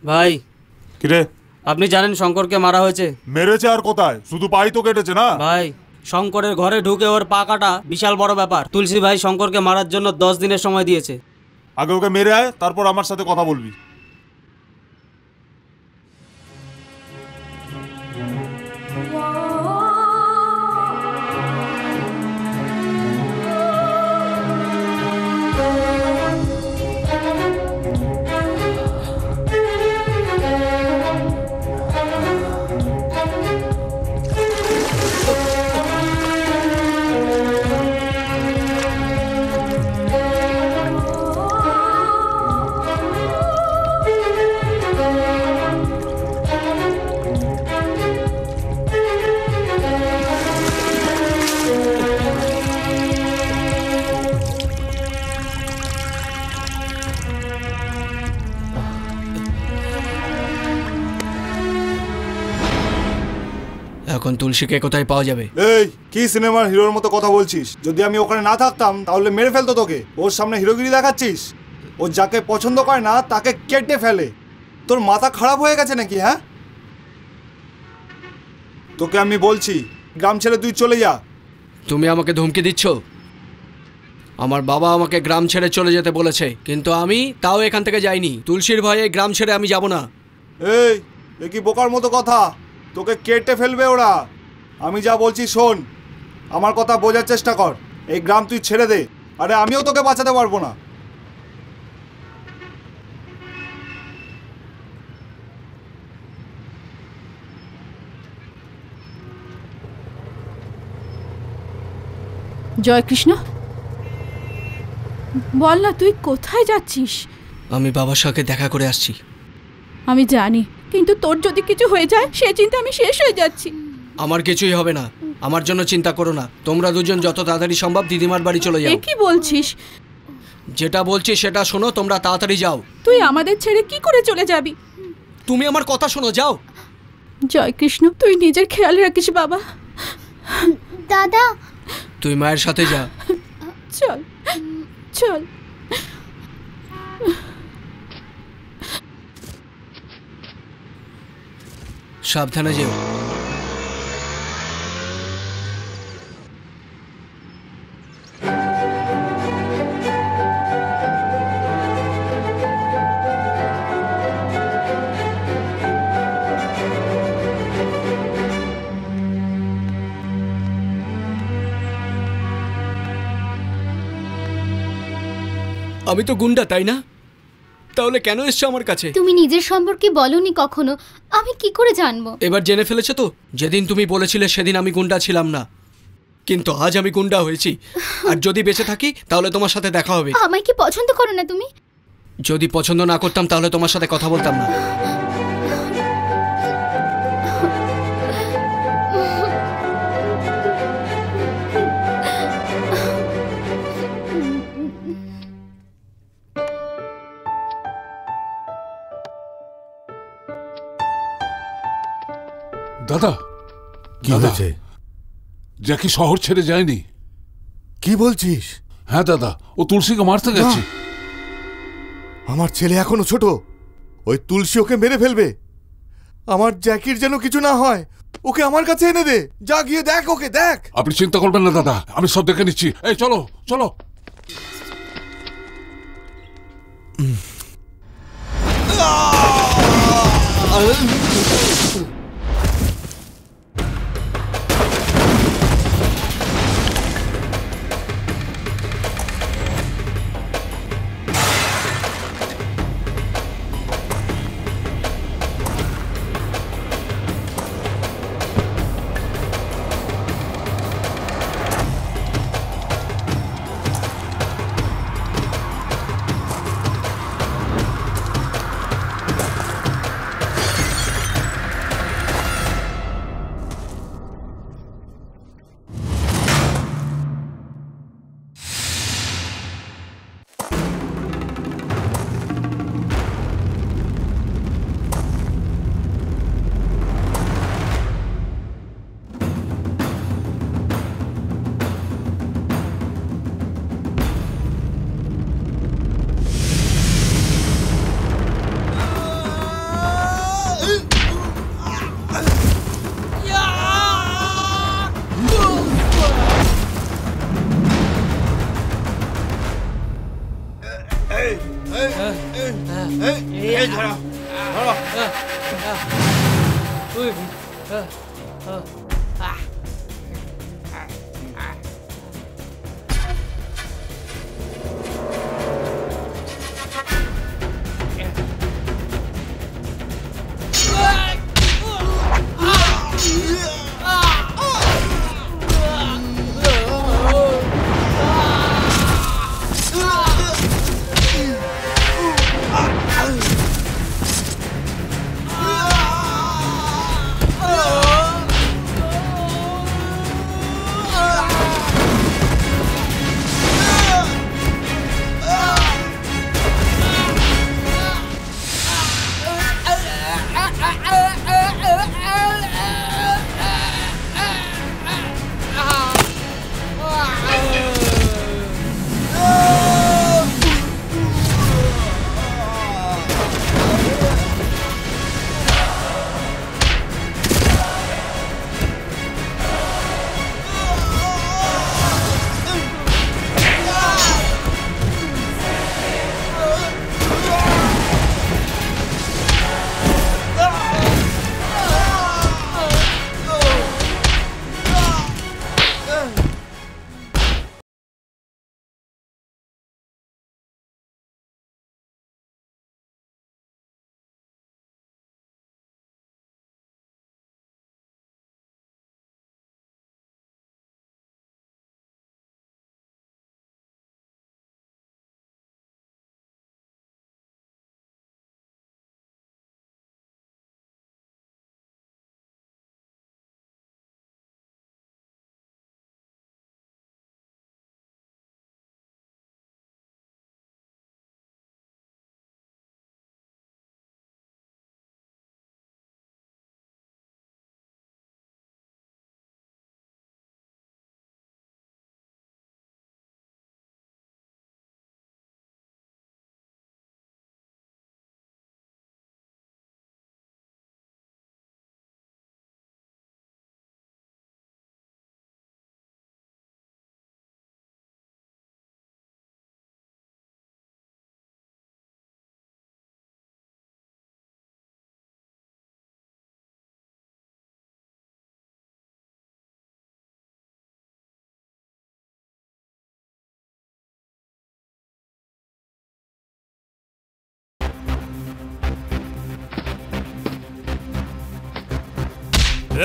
ভাই কিরে, আপনি জানেন শঙ্করকে মারা হয়েছে? মেরেছে আর কোথায়, শুধু পাই তো কেটেছে না ভাই। শঙ্করের ঘরে ঢুকে ওর পা কাটা বিশাল বড় ব্যাপার। তুলসী ভাই শঙ্করকে মারার জন্য 10 দিনের সময় দিয়েছে। আগে ওকে মেরে আয়, তারপর আমার সাথে কথা বলবি। এখন তুলসীকে কোথায় পাওয়া যাবে? এই কি সিনেমার হিরোর মতো কথা বলছিস? যদি আমি ওখানে না থাকতাম তাহলে মেরে ফেলতো তোকে। ওর সামনে হিরোগিরি দেখাচ্ছিস? ও যাকে পছন্দ করে না তাকে কেটে ফেলে। তোর মাথা খারাপ হয়ে গেছে নাকি? হ্যাঁ, তোকে আমি বলছি গ্রাম ছেড়ে তুই চলে যা। তুমি আমাকে ধমকি দিচ্ছ? আমার বাবা আমাকে গ্রাম ছেড়ে চলে যেতে বলেছে, কিন্তু আমি তাও এখান থেকে যাইনি। তুলসীর ভয়ে গ্রাম ছেড়ে আমি যাব না। এই এ কি বোকার মতো কথা? তোকে কেটে ফেলবে ওরা। আমি যা বলছি শোন, আমার কথা বোঝার চেষ্টা কর। এই গ্রাম তুই ছেড়ে দে, আরে আমিও তোকে বাঁচাতে পারবো না। জয় কৃষ্ণ, বল না তুই কোথায় যাচ্ছিস? আমি বাবার সাথে দেখা করে আসছি। আমি জানি, কিন্তু তোর যদি কিছু হয়ে যায় সে চিন্তা আমি শেষ হয়ে যাচ্ছি। আমার কিছুই হবে না, আমার জন্য চিন্তা করো না। তোমরা দুজন যত তাড়াতাড়ি সম্ভব দিদিমার বাড়ি চলে যাও। কি বলছিস? যেটা বলছি সেটা শোনো, তোমরা তাড়াতাড়ি যাও। তুই আমাদের ছেড়ে কি করে চলে যাবি? তুমি আমার কথা শোনো, যাও। জয় কৃষ্ণ, তুই নিজের খেয়াল রাখিস বাবা। দাদা, তুই মায়ের সাথে যা। চল চল। সাবধানে যেও। আমি তো গুন্ডা, তাই না? তাহলে কেন এসছো আমার কাছে? তুমি নিজের সম্পর্কে বলনি কখনো, আমি কি করে জানবো? এবার জেনে ফেলেছো তো? যেদিন তুমি বলেছিলে সেদিন আমি গুন্ডা ছিলাম না, কিন্তু আজ আমি গুন্ডা হয়েছি। আর যদি বেঁচে থাকি তাহলে তোমার সাথে দেখা হবে। আমায় কি পছন্দ করো না তুমি? যদি পছন্দ না করতাম তাহলে তোমার সাথে কথা বলতাম না। দাদা কি হয়েছে? জ্যাকি শহর ছেড়ে যায়নি। কি বলছিস? হ্যাঁ দাদা, ও তুলসীকে মারতে গেছে। আমার ছেলে এখনো ছোট, ওই তুলসী ওকে মেরে ফেলবে। আমার জ্যাকির যেন কিছু না হয়, ওকে আমার কাছে এনে দে। যা গিয়ে দেখ, ওকে দেখ। আপনি চিন্তা করবেন না দাদা, আমি সব দেখে নিচ্ছি। এই চলো চলো।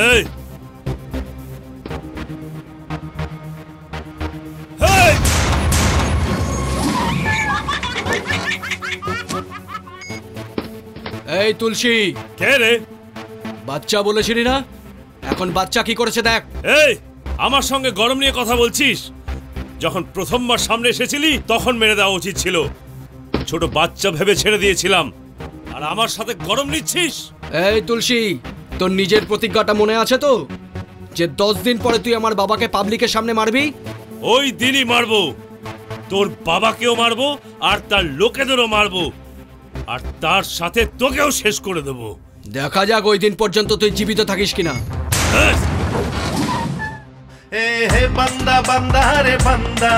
Hey! Hey! এই তুলসী, কে রে? বাচ্চা বলেছিলি না? এখন বাচ্চা কি করেছে দেখ। এই, আমার সঙ্গে গরম নিয়ে কথা বলছিস? যখন প্রথমবার সামনে এসেছিলি তখন মেরে দেওয়া উচিত ছিল। ছোট বাচ্চা ভেবে ছেড়ে দিয়েছিলাম, আর আমার সাথে গরম নিচ্ছিস? এই তুলসী, তোর নিজের প্রতিজ্ঞাটা মনে আছে তো? যে 10 দিন পরে তুই আমার বাবাকে পাবলিকের সামনে মারবি? ওই দিনই মারবো। তোর বাবাকেও মারবো আর তার লোকেদেরও মারবো, আর তার সাথে তোকেও শেষ করে দেবো। দেখা যাক ওই দিন পর্যন্ত তুই জীবিত থাকিস কিনা। এ হে বান্দা বান্দা রে বান্দা,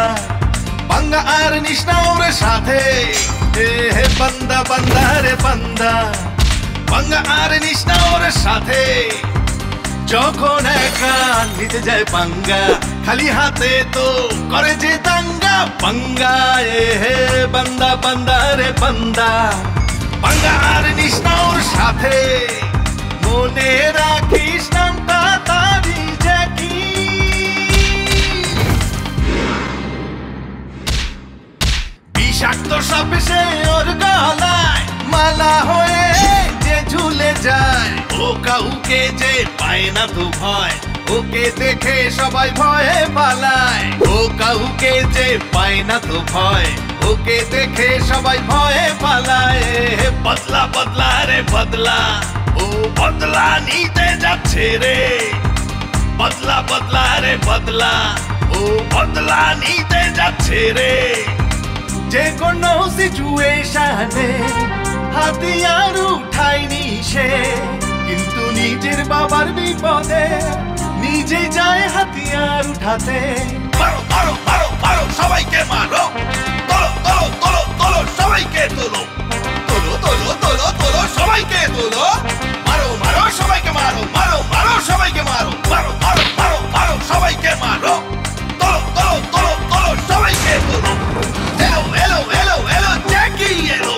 বাঙ্গা আর নিশনা ওর সাথে। এ হে বান্দা বান্দা রে বান্দা, বাঙ্গা আর নিশনা ওর সাথে। যখন একা নিতে যায় পাঙ্গা, খালি হাতে তো করে যে দাঙ্গা পাঙ্গা। এ হে বান্দা বান্দা রে বান্দা, বাঙ্গা আর নিশনা ওর সাথে। মনে রাখিস নামটা তারি জ্যাকি। বিষাক্ত সাপে সে ওর গলায় মালা হয়ে যে ঝুলে যায়। ও কাউকে যে পায় না তো ভয়, ওকে দেখে সবাই ভয়ে পালায়। ও কাউকে যে পায় না তো ভয়, ওকে দেখে সবাই ভয়ে পালায়। বদলা বদলা রে বদলা, ও বদলা নিতে যাচ্ছে রে। বদলা বদলা রে বদলা, ও বদলা নিতে যাচ্ছে রে। যে কোনো সিচুয়েশনে হাতিয়ার উঠায়নি সে, কিন্তু নিজের বাবার বিপদে নিজে যায় হাতিয়ার উঠাতে। মারো মারো মারো মারো সবাইকে মারো, তোলো তোলো তোলো তোলো সবাইকে তোলো, তোলো তোলো তোলো তোলো সবাইকে তোলো। মারো মারো সবাইকে মারো, মারো মারো সবাইকে মারো, মারো মারো মারো মারো সবাইকে মারো, তোলো তোলো তোলো তোলো সবাইকে তোলো। এলো এলো এলো এলো জ্যাকি এলো।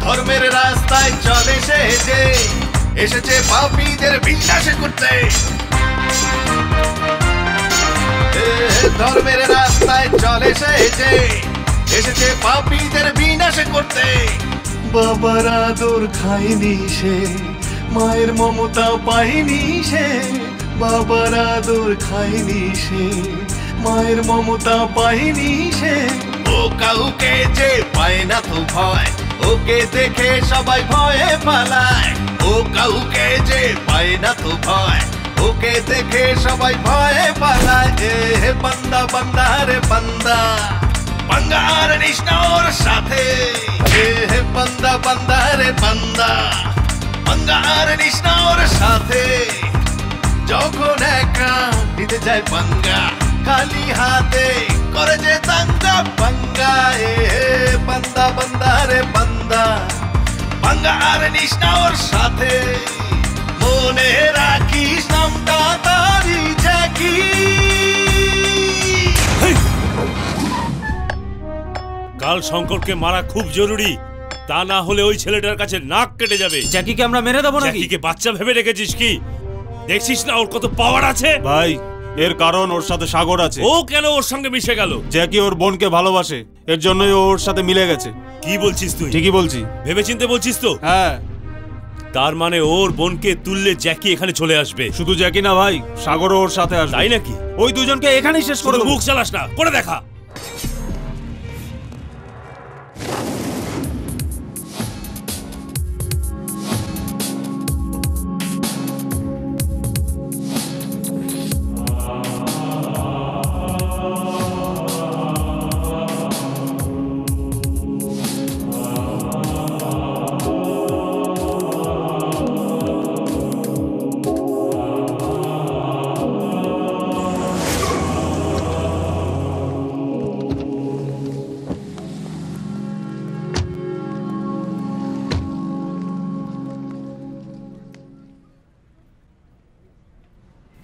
ধর্মের রাস্তায় চলে সে যে, এসেছে পাপীদের বিনাশ করতে। ধর্মের রাস্তায় চলে সে যে, এসেছে পাপীদের বিনাশ করতে। বাবার আদর খায়নি সে, মায়ের মমতা পায়নি সে। বাবার আদর খায়নি সে, মায়ের মমতা পায়নি সে। ও কাউকে যে পায় না তো ভয়, ওকে দেখে সবাই ভয়ে পালায়। ও কাউকে যে পায় না তো ভয়, ওকে দেখে সবাই ভয়ে পালায়। এ বান্দা বান্দা রে বান্দা, বাঙ্গা আর নিশনা ওর সাথে। এ বান্দা বান্দা রে বান্দা, বাঙ্গা আর নিশনা ওর সাথে। যখন একা নিতে যায় পাঙ্গা, খালি হাতে করে যে দাঙ্গা পাঙ্গা। এ বান্দা বান্দা রে বান্দা, বাঙ্গা আর নিশনা ওর সাথে। মনে রাখিস নামটা তারি জ্যাকি। কাল শঙ্করকে মারা খুব জরুরি, তা না হলে ওই ছেলেটার কাছে নাক কেটে যাবে। জ্যাকিকে আমরা মেরে দেবো নাকি? জ্যাকিকে বাচ্চা ভেবে রেখেছিস কি? দেখছিস না ওর কত পাওয়ার আছে? ভাই এর কারণ ওর সাথে সাগর আছে। ও কেন ওর সঙ্গে মিশে গেল? জ্যাকি ওর বোনকে ভালোবাসে, এর জন্যই ওর সাথে মিলে গেছে। কি বলছিস তুই? ঠিকই বলছি। ভেবেচিন্তে বলছিস তো? হ্যাঁ। তার মানে ওর বোনকে তুললে জ্যাকি এখানে চলে আসবে। শুধু জ্যাকি না ভাই, সাগরও ওর সাথে আসবে। তাই নাকি? ওই দুজনকে এখানেই শেষ করে দেবো। মুখ চালাস না, করে দেখা।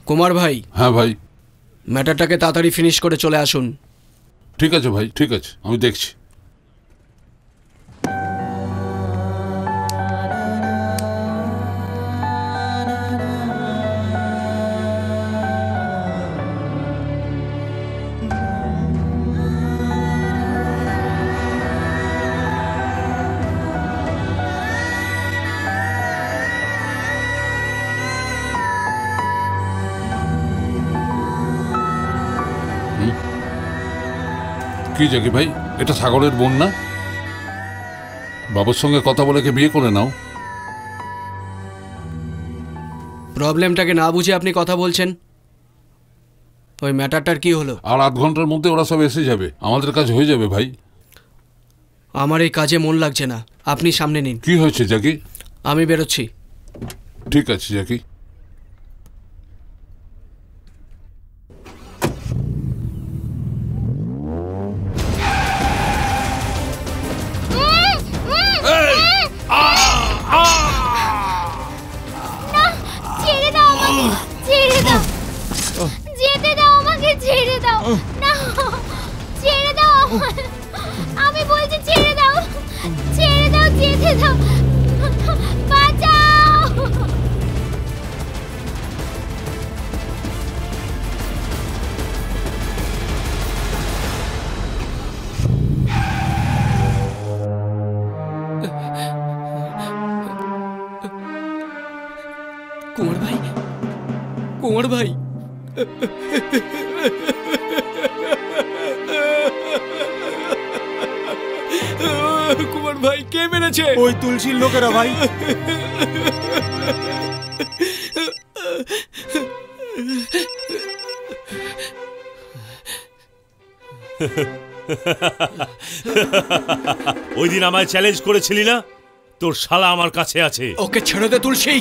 কুমার ভাই। হ্যাঁ ভাই। ম্যাটারটাকে তাড়াতাড়ি ফিনিশ করে চলে আসুন। ঠিক আছে ভাই, ঠিক আছে, আমি দেখছি। কি জ্যাকি ভাই, এটা সাগরের বোন না? বাবার সঙ্গে কথা বলে বিয়ে করে নাও। প্রবলেমটাকে না বুঝে আপনি কথা বলছেন। ওই ম্যাটারটার কি হলো? আর আধ ঘন্টার মধ্যে ওরা সব এসে যাবে, আমাদের কাজ হয়ে যাবে ভাই। আমার এই কাজে মন লাগছে না, আপনি সামনে নিন। কি হয়েছে জ্যাকি? আমি বেরোচ্ছি। ঠিক আছে জ্যাকি। ছেড়ে দাও আমাকে, ছেড়ে দাও, যেতে দাও আমাকে, ছেড়ে দাও না, ছেড়ে দাও, আমি বলছি ছেড়ে দাও, ছেড়ে দাও, যেতে দাও, বাঁচাও। কুমার ভাই, কুমার ভাই, কুমার ভাই কে মেরেছে? ওই তুলসীর লোকেরা ভাই। ওই দিন আমায় চ্যালেঞ্জ করেছিলি না, তোর শালা আমার কাছে আছে। ওকে ছেড়ে দে তুলসী।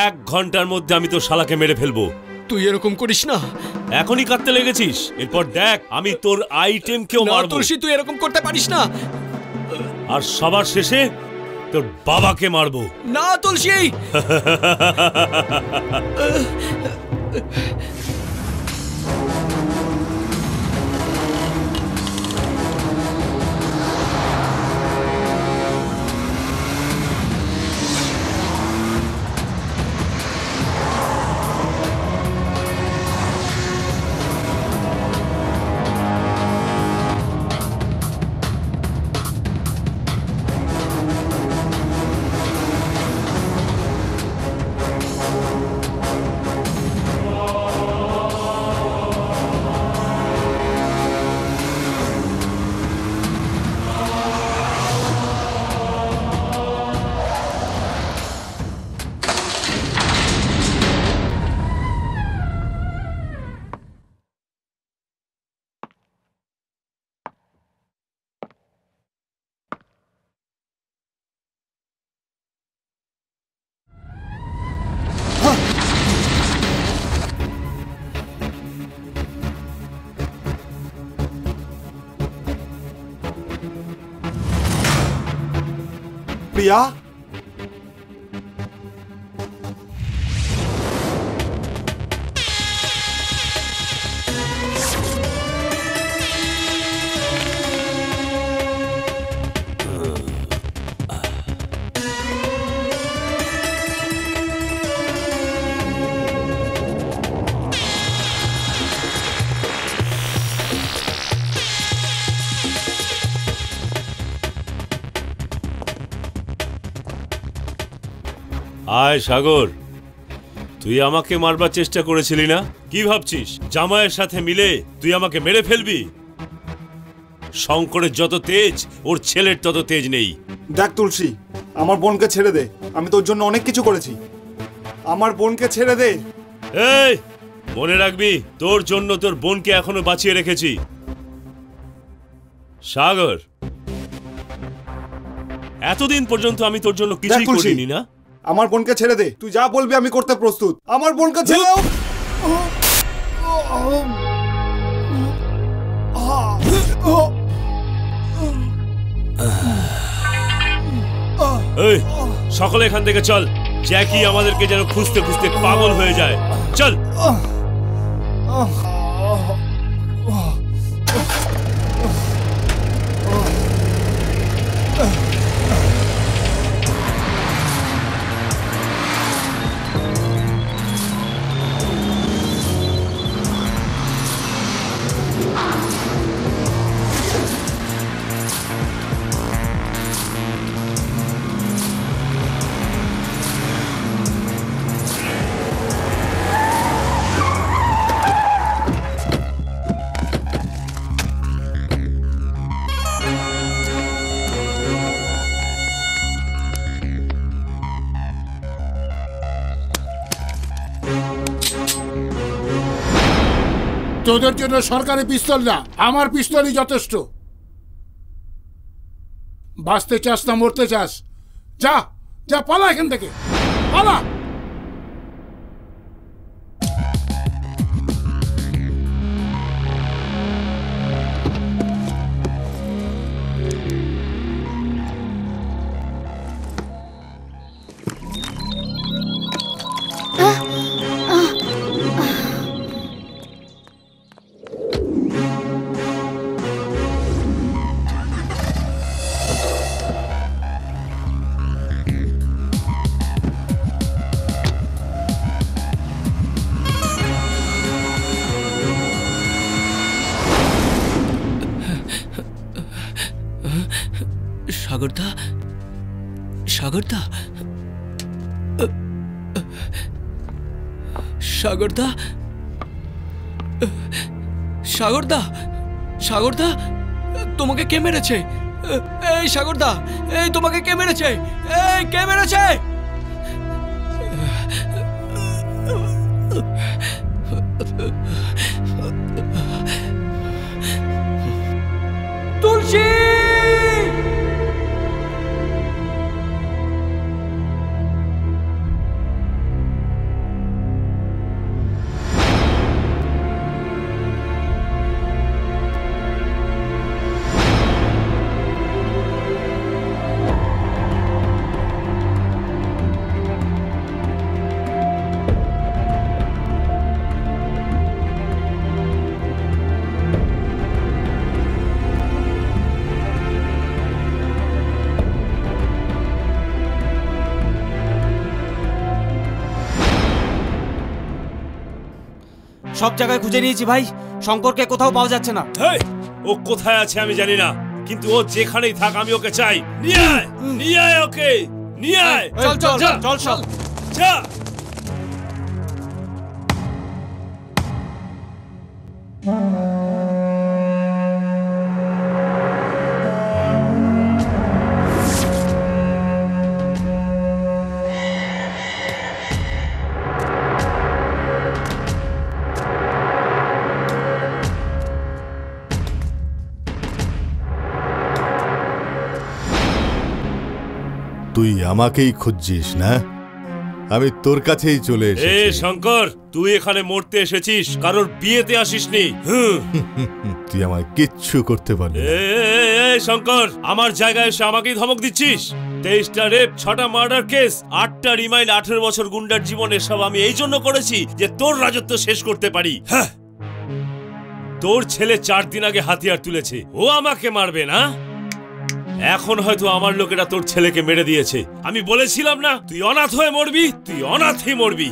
1 ঘন্টার মধ্যে আমি তোর শালাকে মেরে ফেলবো। তুই এরকম করিস না। এখনই কাঁদতে লেগেছিস, এরপর দেখ আমি তোর আইটেমকেও মারবো। তুলসী তুই এরকম করতে পারিস না। আর সবার শেষে তোর বাবাকে মারবো। না তুলসী। প্রিয়া, আয় সাগর, তুই আমাকে মারবার চেষ্টা করেছিলি না? কি ভাবছিস জামাইয়ের সাথে মিলে তুই আমাকে মেরে ফেলবি? শঙ্করের যত তেজ ওর ছেলের তত তেজ নেই। দেখ তুলসী, আমার বোনকে ছেড়ে দে, আমি তোর জন্য অনেক কিছু করেছি। আমার বোনকে ছেড়ে দে। এই মনে রাখবি, তোর জন্য তোর বোনকে এখনো বাঁচিয়ে রেখেছি। সাগর, এতদিন পর্যন্ত আমি তোর জন্য কিছুই করিনি না? আমার বোনকে ছেড়ে দে, তুই যা বলবি আমি করতে প্রস্তুত। আমার বোনকে ছেড়ে দাও। এই সকলে এখান থেকে চল, জ্যাকি আমাদেরকে যেন খুঁজতে খুঁজতে পাগল হয়ে যায়। চল। তোদের জন্য সরকারি পিস্তল না, আমার পিস্তলই যথেষ্ট। বাঁচতে চাস না মরতে চাস? যা যা, পালা এখান থেকে, পালা। সাগরদা, সাগরদা, সাগরদা, সাগরদা, সাগরদা, তোমাকে কে মেরেছে? এই সাগরদা, এই তোমাকে কে মেরেছে? এই কে মেরেছে? তুলসী! সব জায়গায় খুঁজে নিয়েছি ভাই, শঙ্করকে কোথাও পাওয়া যাচ্ছে না। ও কোথায় আছে আমি জানি না, কিন্তু ও যেখানেই থাক আমি ওকে চাই। নিয়ে আয়, নিয়ে আয় ওকে, নিয়ে আয়। চল চল চল চল যা। তুই আমাকেই খুঁজছিস না? আমি তোর কাছেই চলে এসেছি। এ শঙ্কর, তুই এখানে মরতে এসেছিস, কারোর বিয়েতে আসিসনি। তুই আমায় কিচ্ছু করতে পারবি না। এ শঙ্কর, আমার জায়গায় এসে আমাকেই ধমক দিচ্ছিস? 23টা রেপ, 6টা মার্ডার কেস, 8টা রিমাইন্ড, 18 বছর গুন্ডার জীবনে সব আমি এই জন্য করেছি যে তোর রাজত্ব শেষ করতে পারি। হ্যাঁ, তোর ছেলে 4 দিন আগে হাতিয়ার তুলেছে, ও আমাকে মারবে না? এখন হয়তো আমার লোকেরা তোর ছেলেকে মেরে দিয়েছে। আমি বলেছিলাম না তুই অনাথ হয়ে মরবি, তুই অনাথই মরবি।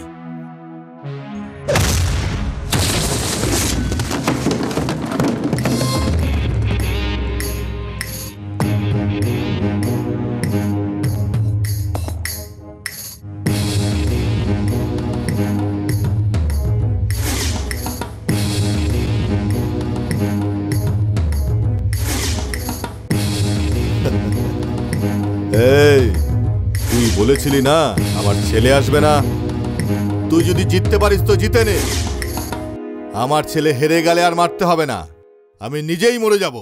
এই, তুই বলেছিলি না আমার ছেলে আসবে না? তুই যদি জিততে পারিস তো জিতে নে। আমার ছেলে হেরে গেলে আর মারতে হবে না, আমি নিজেই মরে যাব।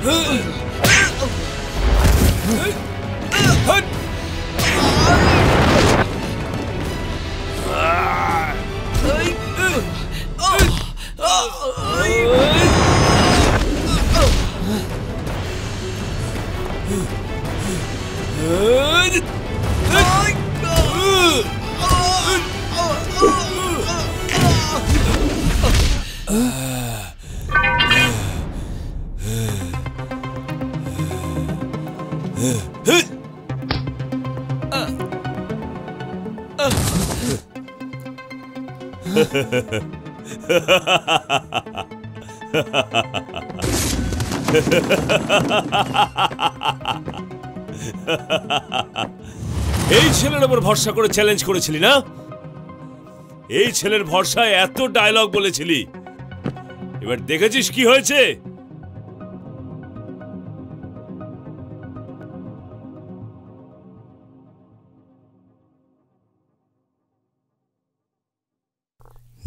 এই ছেলের উপর ভরসা করে চ্যালেঞ্জ করেছিলি না? এই ছেলের ভরসায় এত ডায়লগ বলেছিলি, এবার দেখেছিস কি হয়েছে?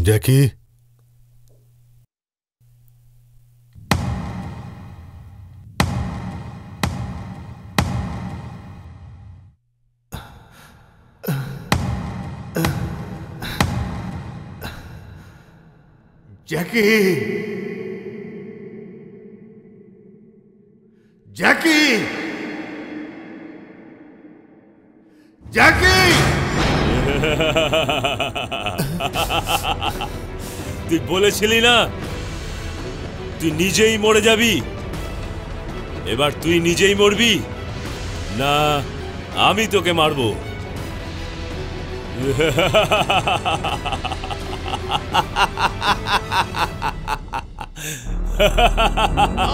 জ্যাকি, জ্যাকি, জ্যাকি, জ্যাকি! তুই বলেছিলি না তুই নিজেই মরে যাবি, এবার তুই নিজেই মরবি না আমি তোকে মারবো?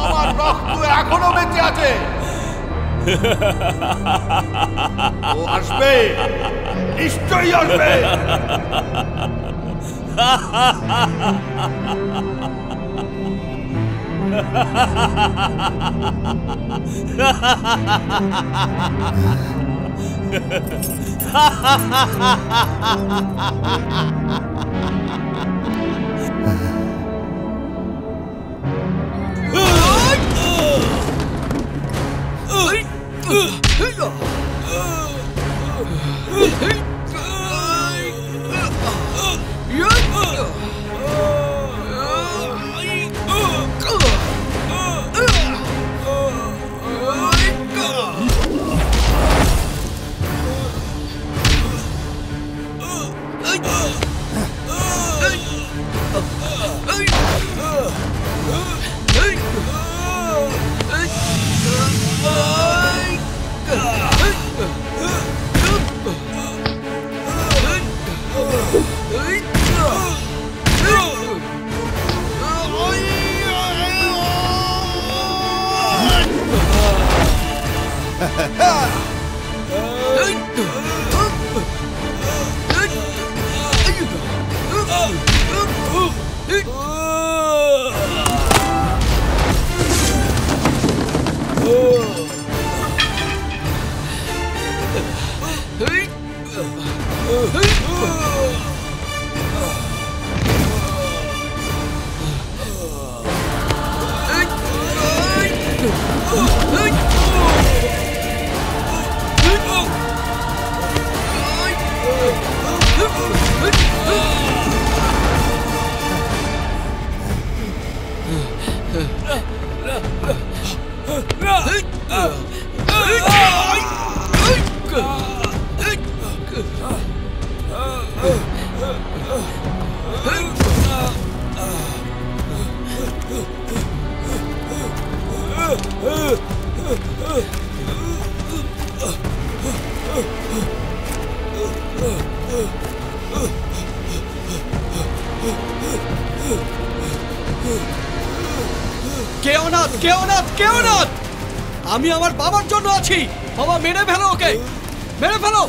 আমার রক্ত এখনো বেঁচে আছে। ও আসবে, নিশ্চয়ই আসবে। আমি আমার বাবার জন্য আছি। বাবা, মেরে ফেলো ওকে, মেরে ফেলো।